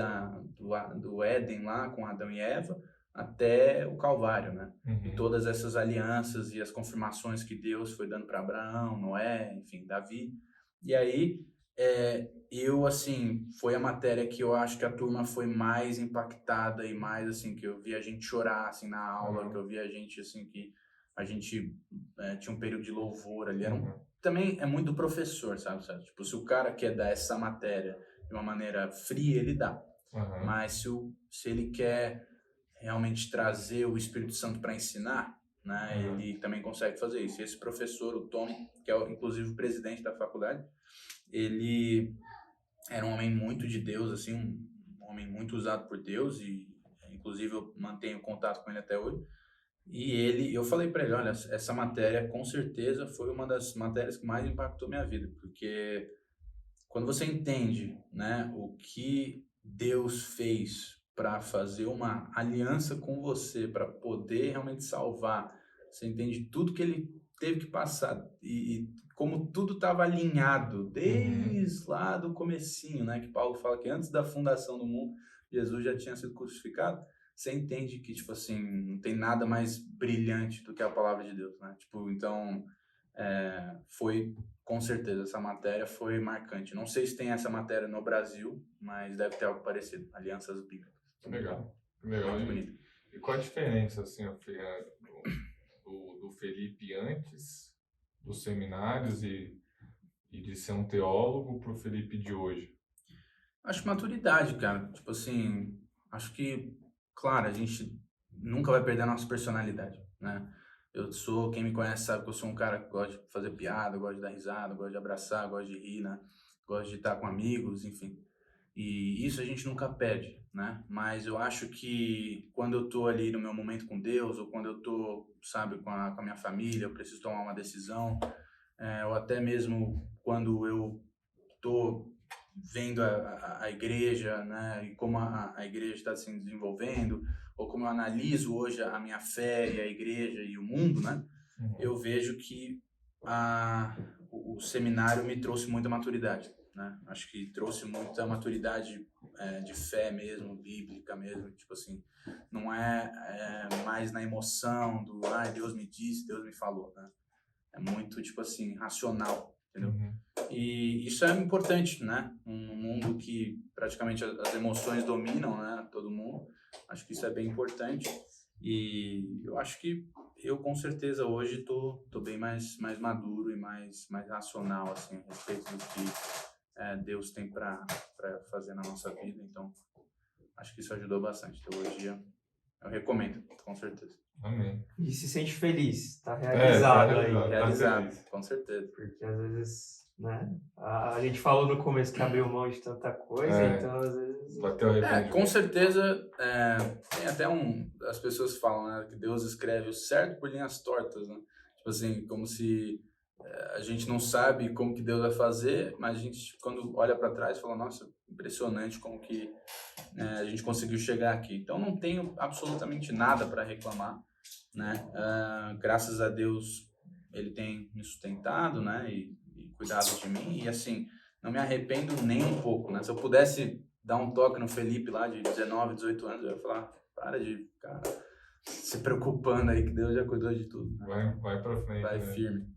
do Éden lá com Adão e Eva até o Calvário, né? E todas essas alianças e as confirmações que Deus foi dando para Abraão, Noé, enfim, Davi. E aí, assim, foi a matéria que eu acho que a turma foi mais impactada e mais, assim, que eu vi a gente chorar, assim, na aula, que eu vi a gente, assim, que a gente tinha um período de louvor ali. Também é muito do professor, sabe? Tipo, se o cara quer dar essa matéria de uma maneira fria, ele dá. Mas se ele quer realmente trazer o Espírito Santo para ensinar, né, ele também consegue fazer isso. E esse professor, o Tommy, que é inclusive o presidente da faculdade, ele era um homem muito de Deus, assim, um homem muito usado por Deus, e inclusive eu mantenho contato com ele até hoje. E eu falei para ele, olha, essa matéria com certeza foi uma das matérias que mais impactou minha vida, porque quando você entende, né, o que Deus fez para fazer uma aliança com você, para poder realmente salvar, você entende tudo que ele teve que passar e como tudo estava alinhado desde lá do comecinho, né, que Paulo fala que antes da fundação do mundo, Jesus já tinha sido crucificado. Você entende que, tipo assim, não tem nada mais brilhante do que a palavra de Deus, né? Tipo, então, foi, com certeza, essa matéria foi marcante. Não sei se tem essa matéria no Brasil, mas deve ter algo parecido. Alianças bíblicas. Legal. Muito bonito. E qual a diferença, assim, do Felipe antes dos seminários e de ser um teólogo para o Felipe de hoje? Acho maturidade, cara. Tipo assim, acho que, claro, a gente nunca vai perder a nossa personalidade, né? Quem me conhece sabe que eu sou um cara que gosta de fazer piada, gosta de dar risada, gosta de abraçar, gosta de rir, né? Gosta de estar com amigos, enfim. E isso a gente nunca perde, né? Mas eu acho que quando eu tô ali no meu momento com Deus, ou quando eu tô, sabe, com a minha família, eu preciso tomar uma decisão, ou até mesmo quando eu tô vendo a igreja, né, e como a igreja está se desenvolvendo, ou como eu analiso hoje a minha fé e a igreja e o mundo, né, eu vejo que o seminário me trouxe muita maturidade, né, acho que trouxe muita maturidade de fé mesmo, bíblica mesmo, tipo assim, não é mais na emoção do, Deus me disse, Deus me falou, né, é muito, tipo assim, racional, entendeu? E isso é importante, né? Um mundo que praticamente as emoções dominam, né? Todo mundo. Acho que isso é bem importante. E eu acho que eu, com certeza, hoje tô bem mais maduro e mais racional, assim, a respeito do que Deus tem para fazer na nossa vida. Então, acho que isso ajudou bastante. Teologia, eu recomendo, com certeza. Amém. E se sente feliz, tá realizado aí. Realizado, com certeza. Porque às vezes, né, a gente falou no começo que abriu mão de tanta coisa, então às vezes... Com certeza, tem até as pessoas falam, né, que Deus escreve o certo por linhas tortas, né? Tipo assim, como se a gente não sabe como que Deus vai fazer, mas a gente, quando olha para trás, fala, nossa, impressionante como que a gente conseguiu chegar aqui. Então, não tenho absolutamente nada para reclamar, né? Graças a Deus, Ele tem me sustentado, né? E cuidado de mim. E, assim, não me arrependo nem um pouco, né? Se eu pudesse dar um toque no Felipe lá, de 19, 18 anos, eu ia falar, para de ficar se preocupando aí, que Deus já cuidou de tudo. Vai para frente. Vai firme.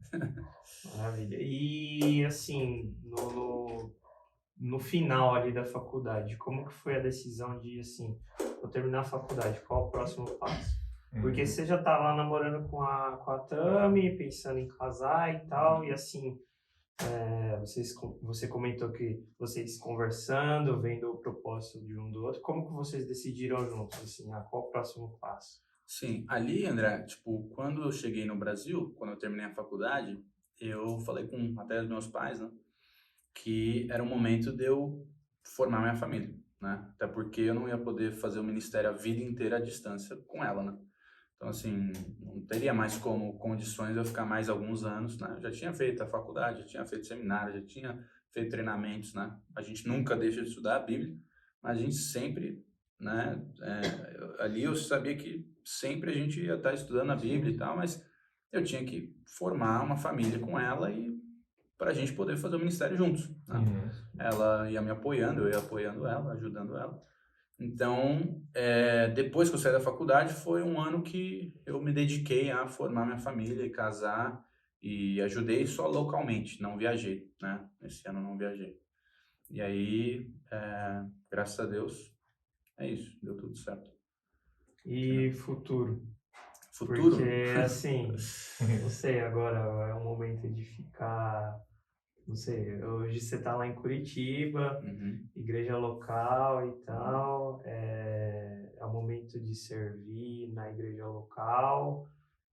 Maravilha. E, assim, no final ali da faculdade, como que foi a decisão de, assim, vou terminar a faculdade, qual o próximo passo? Porque você já tá lá namorando com a Tami, pensando em casar e tal, e assim, você comentou que vocês conversando, vendo o propósito de um do outro, como que vocês decidiram juntos, assim, qual o próximo passo? Sim, ali, André, tipo, quando eu cheguei no Brasil, quando eu terminei a faculdade, eu falei com até os meus pais, né, que era o momento de eu formar minha família, né? Até porque eu não ia poder fazer o ministério a vida inteira à distância com ela, né? Então, assim, não teria mais condições eu ficar mais alguns anos, né? Eu já tinha feito a faculdade, já tinha feito seminário, já tinha feito treinamentos, né? A gente nunca deixa de estudar a Bíblia, mas a gente sempre né? Ali eu sabia que sempre a gente ia estar estudando a Bíblia e tal, mas eu tinha que formar uma família com ela e para a gente poder fazer o ministério juntos, né? Ela ia me apoiando, eu ia apoiando ela, ajudando ela. Então, depois que eu saí da faculdade, foi um ano que eu me dediquei a formar minha família e casar, e ajudei só localmente, não viajei, né? Esse ano eu não viajei. E aí, graças a Deus, é isso, deu tudo certo. E futuro? Futuro? Porque, assim, não sei, agora é um momento de ficar, não sei, hoje você tá lá em Curitiba, igreja local e tal, é o momento de servir na igreja local,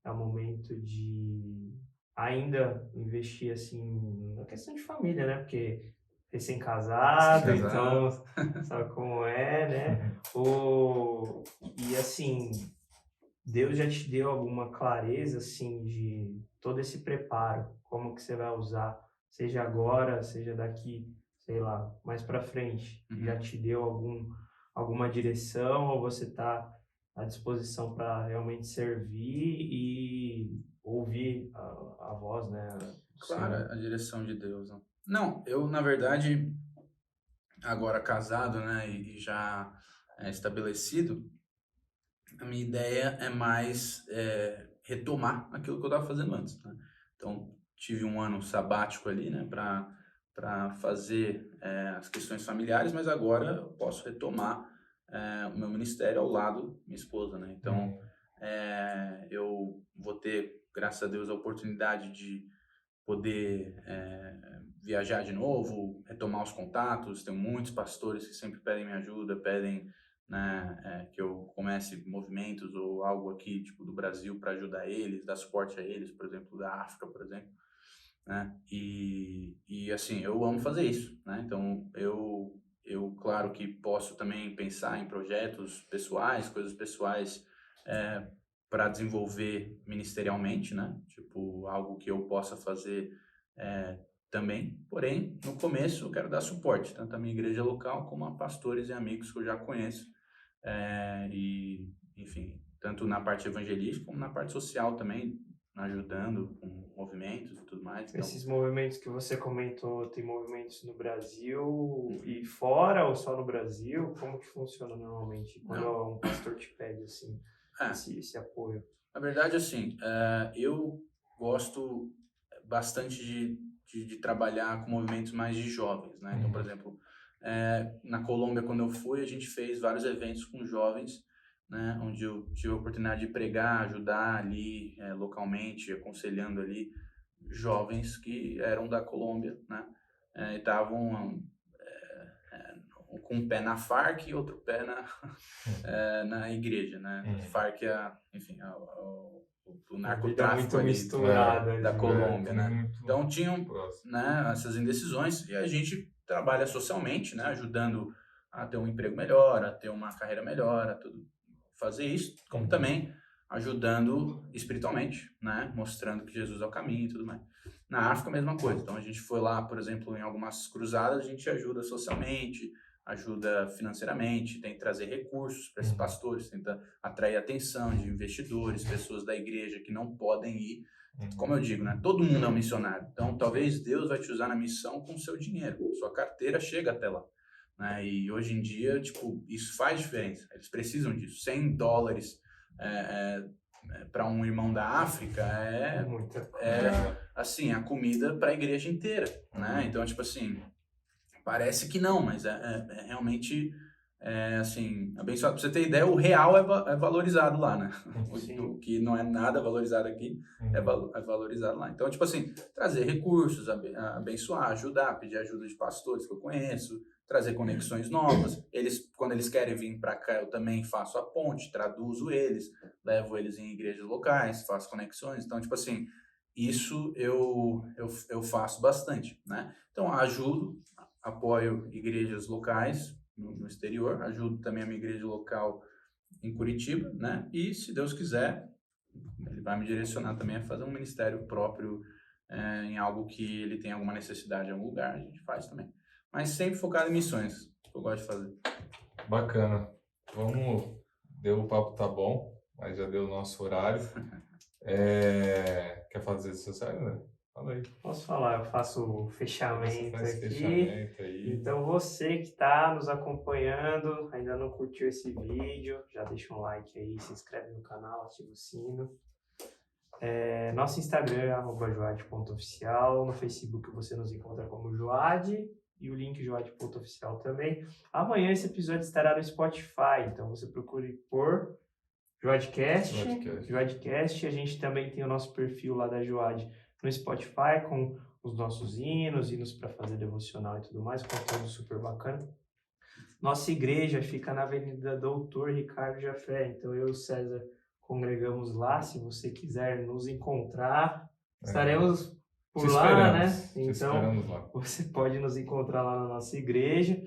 é o momento de ainda investir, assim, na questão de família, né? Porque recém-casado, então sabe como é, né? E assim, Deus já te deu alguma clareza, assim, de todo esse preparo, como que você vai usar, seja agora, seja daqui, sei lá, mais para frente, já te deu alguma direção ou você está à disposição para realmente servir e ouvir a voz, né? Claro, a direção de Deus. Né? Não, eu, na verdade, agora casado, né, e já estabelecido, a minha ideia é mais retomar aquilo que eu estava fazendo antes, né? Então, tive um ano sabático ali, né, para fazer as questões familiares, mas agora eu posso retomar o meu ministério ao lado da minha esposa, né? Então, eu vou ter, graças a Deus, a oportunidade de poder viajar de novo, retomar os contatos. Tem muitos pastores que sempre pedem minha ajuda, pedem, né, que eu comece movimentos ou algo aqui, tipo, do Brasil para ajudar eles, dar suporte a eles, por exemplo, da África, por exemplo, né? E assim, eu amo fazer isso, né? Então, eu claro que posso também pensar em projetos pessoais, coisas pessoais, para desenvolver ministerialmente, né? Tipo, algo que eu possa fazer também. Porém, no começo eu quero dar suporte, tanto à minha igreja local como a pastores e amigos que eu já conheço. Enfim, tanto na parte evangelística como na parte social também, ajudando com movimentos e tudo mais. Então, esses movimentos que você comentou, tem movimentos no Brasil e fora ou só no Brasil? Como que funciona normalmente quando um pastor te pede assim, esse apoio? Na verdade, assim, eu gosto bastante de trabalhar com movimentos mais de jovens, né? Então, por exemplo, na Colômbia, quando eu fui, a gente fez vários eventos com jovens, né? Onde eu tive a oportunidade de pregar, ajudar ali localmente, aconselhando ali jovens que eram da Colômbia, né? E estavam com um pé na Farc e outro pé na igreja, né? Farc é, enfim, o narcotráfico ali da Colômbia, né? Então tinham, né, essas indecisões e a gente trabalha socialmente, né? Ajudando a ter um emprego melhor, a ter uma carreira melhor, a tudo fazer isso, como também ajudando espiritualmente, né? Mostrando que Jesus é o caminho e tudo mais. Na África, a mesma coisa. Então a gente foi lá, por exemplo, em algumas cruzadas, a gente ajuda socialmente, ajuda financeiramente, tem que trazer recursos para esses pastores, tenta atrair a atenção de investidores, pessoas da igreja que não podem ir. Como eu digo, né? Todo mundo é um missionário. Então, talvez Deus vai te usar na missão com o seu dinheiro. Sua carteira chega até lá. Né? E hoje em dia, tipo, isso faz diferença. Eles precisam disso. $100 para um irmão da África assim, a comida para a igreja inteira. Né? Então, tipo assim, parece que não, mas é realmente assim, abençoado. Pra você ter ideia, o real é valorizado lá, né? O que não é nada valorizado aqui é valorizado lá. Então, tipo assim, trazer recursos, abençoar, ajudar, pedir ajuda de pastores que eu conheço, trazer conexões novas. Quando eles querem vir para cá, eu também faço a ponte, traduzo eles, levo eles em igrejas locais, faço conexões. Então, tipo assim, isso eu faço bastante, né? Então, ajudo, apoio igrejas locais no exterior, ajudo também a minha igreja local em Curitiba, né? E, se Deus quiser, ele vai me direcionar também a fazer um ministério próprio em algo que ele tem alguma necessidade em algum lugar, a gente faz também. Mas sempre focado em missões, que eu gosto de fazer. Bacana. O papo tá bom, mas já deu o nosso horário. Quer fazer isso, né? Fala aí. Posso falar, eu faço o fechamento aqui. Fechamento aí. Então você que está nos acompanhando, ainda não curtiu esse vídeo, já deixa um like aí, se inscreve no canal, ativa o sino. Nosso Instagram é @joad.oficial, no Facebook você nos encontra como Joad e o link joad.oficial também. Amanhã esse episódio estará no Spotify, então você procure por Joadcast. A gente também tem o nosso perfil lá da Joad no Spotify com os nossos hinos para fazer devocional e tudo mais, conteúdo super bacana. Nossa igreja fica na Avenida Doutor Ricardo Jafé, então eu e o César congregamos lá. Se você quiser nos encontrar, estaremos por lá, né? Então você pode nos encontrar lá na nossa igreja.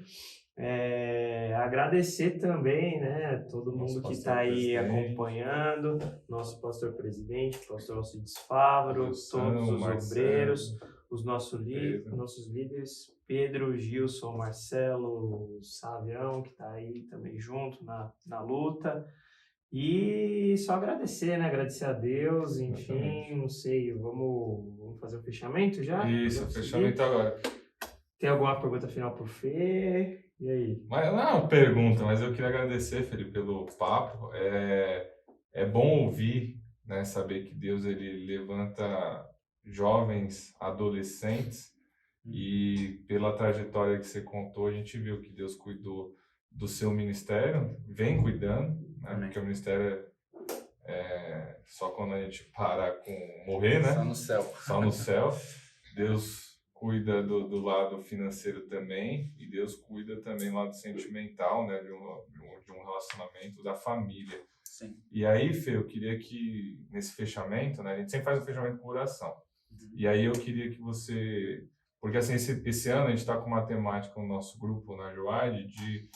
Agradecer também, né, todo mundo que está aí acompanhando, nosso pastor presidente, pastor Alcides Fávaro, todos os obreiros, os nossos líderes, Pedro, Gilson, Marcelo, Savião, que está aí também junto na luta. E só agradecer, né? Agradecer a Deus, enfim, não sei, vamos fazer o fechamento já? Isso, fechamento agora. Tem alguma pergunta final pro Fê? E aí? Mas não é uma pergunta, mas eu queria agradecer, Felipe, pelo papo. É bom ouvir, né, saber que Deus ele levanta jovens, adolescentes, e pela trajetória que você contou, a gente viu que Deus cuidou do seu ministério, vem cuidando, né, porque o ministério é só quando a gente para com morrer, né? Só no céu. Só no céu. Deus cuida do lado financeiro também, e Deus cuida também do lado sentimental, né, de um relacionamento da família. Sim. E aí, Fê, eu queria que, nesse fechamento, né, a gente sempre faz o fechamento com oração. E aí eu queria que você... Porque assim, esse ano a gente está com uma temática no nosso grupo, na Joad, de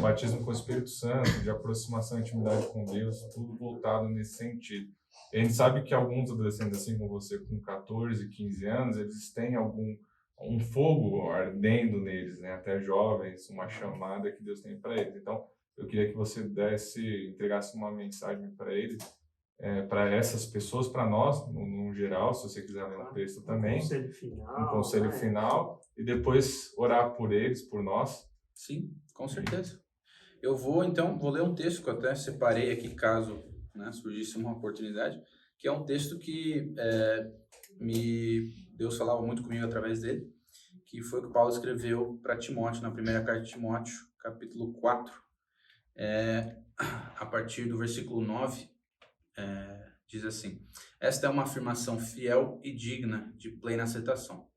batismo com o Espírito Santo, de aproximação e intimidade com Deus, tudo voltado nesse sentido. A gente sabe que alguns adolescentes, assim como você, com 14, 15 anos, eles têm um fogo ardendo neles, né? Até jovens, uma chamada que Deus tem para eles. Então, eu queria que você entregasse uma mensagem para eles, para essas pessoas, para nós, no geral, se você quiser ler um texto também. Um conselho final, e depois orar por eles, por nós. Sim, com certeza. Eu vou ler um texto que eu até separei aqui, caso, né, surgisse uma oportunidade, que é um texto que Deus falava muito comigo através dele, que foi o que Paulo escreveu para Timóteo, na primeira carta de Timóteo, capítulo 4, a partir do versículo 9, diz assim: esta é uma afirmação fiel e digna de plena aceitação.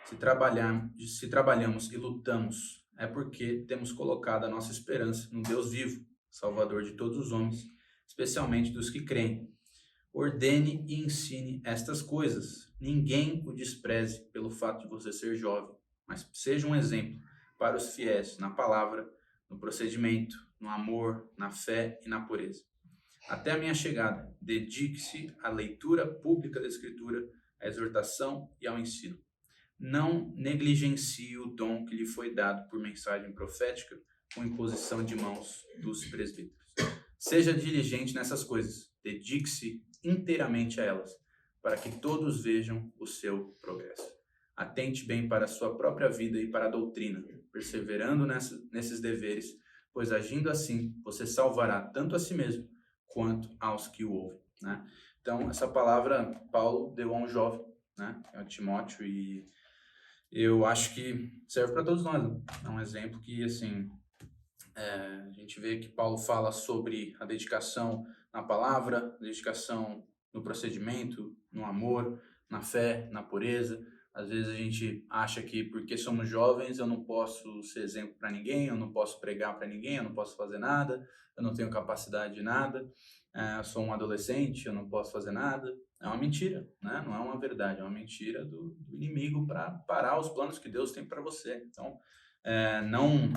Se trabalhamos e lutamos, é porque temos colocado a nossa esperança no Deus vivo, Salvador de todos os homens, especialmente dos que creem. Ordene e ensine estas coisas. Ninguém o despreze pelo fato de você ser jovem, mas seja um exemplo para os fiéis na palavra, no procedimento, no amor, na fé e na pureza. Até a minha chegada, dedique-se à leitura pública da Escritura, à exortação e ao ensino. Não negligencie o dom que lhe foi dado por mensagem profética com imposição de mãos dos presbíteros. Seja diligente nessas coisas, dedique-se inteiramente a elas, para que todos vejam o seu progresso. Atente bem para a sua própria vida e para a doutrina, perseverando nesses deveres, pois agindo assim, você salvará tanto a si mesmo quanto aos que o ouvem, né? Então, essa palavra Paulo deu a um jovem, né, é o Timóteo, e eu acho que serve para todos nós, né? É um exemplo que, assim, a gente vê que Paulo fala sobre a dedicação na palavra, dedicação no procedimento, no amor, na fé, na pureza. Às vezes a gente acha que porque somos jovens eu não posso ser exemplo para ninguém, eu não posso pregar para ninguém, eu não posso fazer nada, eu não tenho capacidade de nada, eu sou um adolescente, eu não posso fazer nada. É uma mentira, né? Não é uma verdade, é uma mentira do inimigo para parar os planos que Deus tem para você. Então, não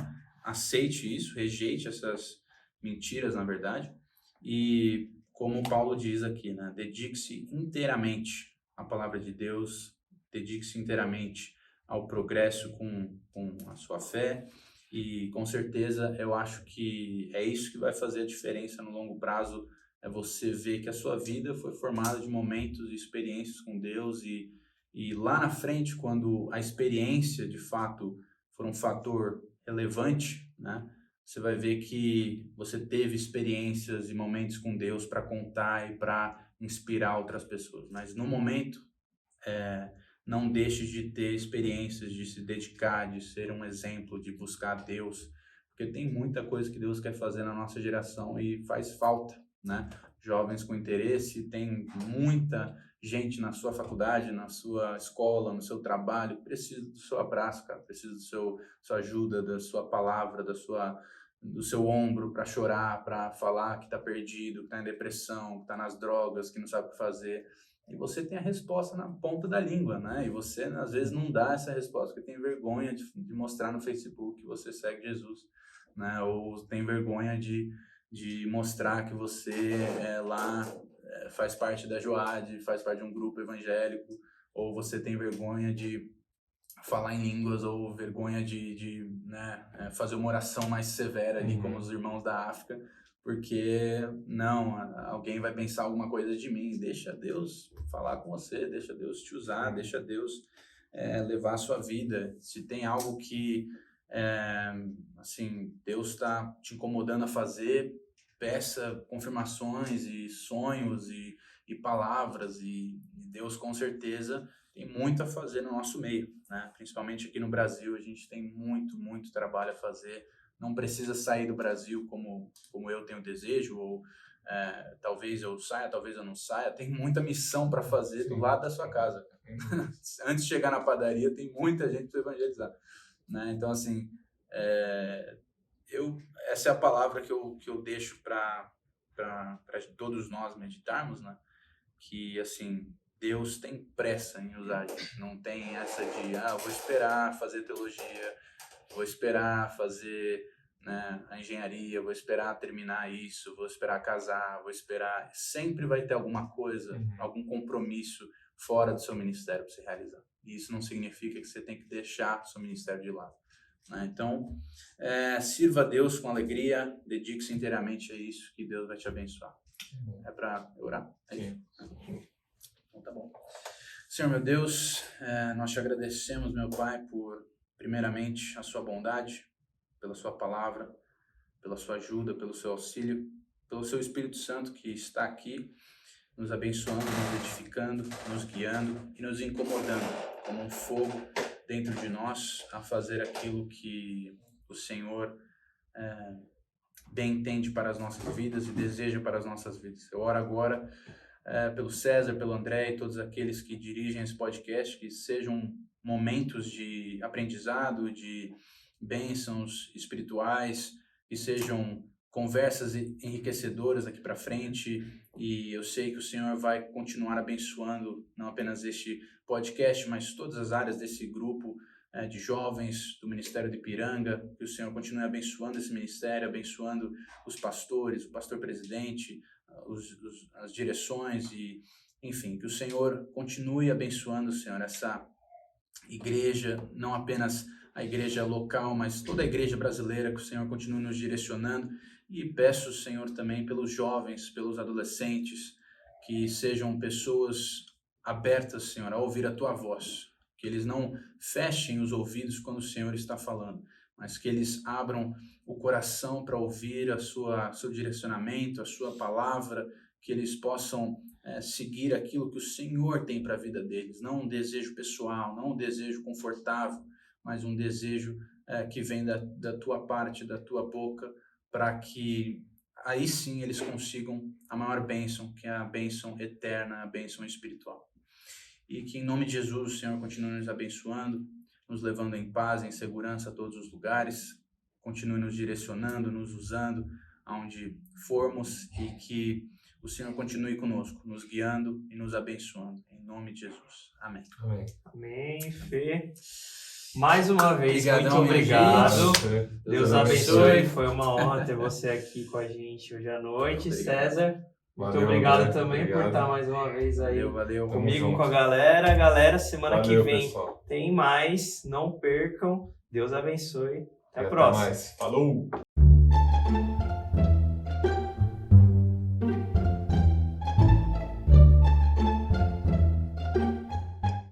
aceite isso, rejeite essas mentiras, na verdade, e como Paulo diz aqui, né? Dedique-se inteiramente à palavra de Deus, dedique-se inteiramente ao progresso com a sua fé, E com certeza eu acho que é isso que vai fazer a diferença no longo prazo, é você ver que a sua vida foi formada de momentos e experiências com Deus e lá na frente, quando a experiência de fato for um fator relevante, né? Você vai ver que você teve experiências e momentos com Deus para contar e para inspirar outras pessoas. Mas no momento, não deixe de ter experiências, de se dedicar, de ser um exemplo, de buscar Deus, porque tem muita coisa que Deus quer fazer na nossa geração e faz falta, né? Jovens com interesse, tem muita gente na sua faculdade, na sua escola, no seu trabalho, precisa do seu abraço, cara, precisa sua ajuda, da sua palavra, do seu ombro para chorar, para falar que está perdido, que está em depressão, que está nas drogas, que não sabe o que fazer. E você tem a resposta na ponta da língua, né? E você, às vezes, não dá essa resposta, porque tem vergonha de mostrar no Facebook que você segue Jesus, né? Ou tem vergonha de mostrar que você faz parte da Joad, faz parte de um grupo evangélico, ou você tem vergonha de falar em línguas, ou vergonha de fazer uma oração mais severa ali, como os irmãos da África, porque alguém vai pensar alguma coisa de mim. Deixa Deus falar com você, deixa Deus te usar, deixa Deus levar a sua vida. Se tem algo que Deus está te incomodando a fazer, peça confirmações e sonhos e palavras, e Deus com certeza tem muito a fazer no nosso meio, né? Principalmente aqui no Brasil, a gente tem muito trabalho a fazer. Não precisa sair do Brasil como eu tenho desejo, ou talvez eu saia, talvez eu não saia. Tem muita missão para fazer do lado da sua casa. Antes de chegar na padaria, tem muita gente para evangelizar, né? Então, assim, essa é a palavra que eu deixo para todos nós meditarmos, né? Que, assim, Deus tem pressa em usar a gente. Não tem essa de, eu vou esperar fazer teologia, vou esperar fazer, né, a engenharia, vou esperar terminar isso, vou esperar casar, vou esperar. Sempre vai ter alguma coisa, algum compromisso fora do seu ministério para você realizar. E isso não significa que você tem que deixar o seu ministério de lado, né? Então, sirva a Deus com alegria, dedique-se inteiramente a isso, que Deus vai te abençoar. É para orar? É isso? Então tá bom. Senhor meu Deus, nós te agradecemos, meu Pai, por, primeiramente, a sua bondade, pela sua palavra, pela sua ajuda, pelo seu auxílio, pelo seu Espírito Santo que está aqui, nos abençoando, nos edificando, nos guiando e nos incomodando como um fogo dentro de nós a fazer aquilo que o Senhor bem entende para as nossas vidas e deseja para as nossas vidas. Eu oro agora pelo César, pelo André e todos aqueles que dirigem esse podcast, que sejam momentos de aprendizado, de bênçãos espirituais, que sejam conversas enriquecedoras daqui para frente, e eu sei que o Senhor vai continuar abençoando não apenas este podcast, mas todas as áreas desse grupo de jovens do Ministério de Ipiranga, que o Senhor continue abençoando esse ministério, abençoando os pastores, o pastor-presidente, as direções, e enfim, que o Senhor continue abençoando, Senhor, essa igreja, não apenas a igreja local, mas toda a igreja brasileira, que o Senhor continue nos direcionando. E peço, Senhor, também pelos jovens, pelos adolescentes, que sejam pessoas abertas, Senhor, a ouvir a Tua voz, que eles não fechem os ouvidos quando o Senhor está falando, mas que eles abram o coração para ouvir seu direcionamento, a Sua palavra, que eles possam seguir aquilo que o Senhor tem para a vida deles, não um desejo pessoal, não um desejo confortável, mas um desejo que vem da Tua parte, da Tua boca, para que aí sim eles consigam a maior bênção, que é a bênção eterna, a bênção espiritual. E que em nome de Jesus o Senhor continue nos abençoando, nos levando em paz, em segurança a todos os lugares, continue nos direcionando, nos usando aonde formos, e que o Senhor continue conosco, nos guiando e nos abençoando. Em nome de Jesus. Amém. Amém. Amém, Fê. Mais uma vez, Obrigadão, muito obrigado. Gente. Deus abençoe. Foi uma honra ter você aqui com a gente hoje à noite. Obrigado. César, muito Valeu, obrigado André. também por estar mais uma vez aí Valeu. comigo, Tamo com a junto. galera. Galera, semana Valeu, que vem pessoal. tem mais. Não percam. Deus abençoe. Até a próxima. Mais. Falou!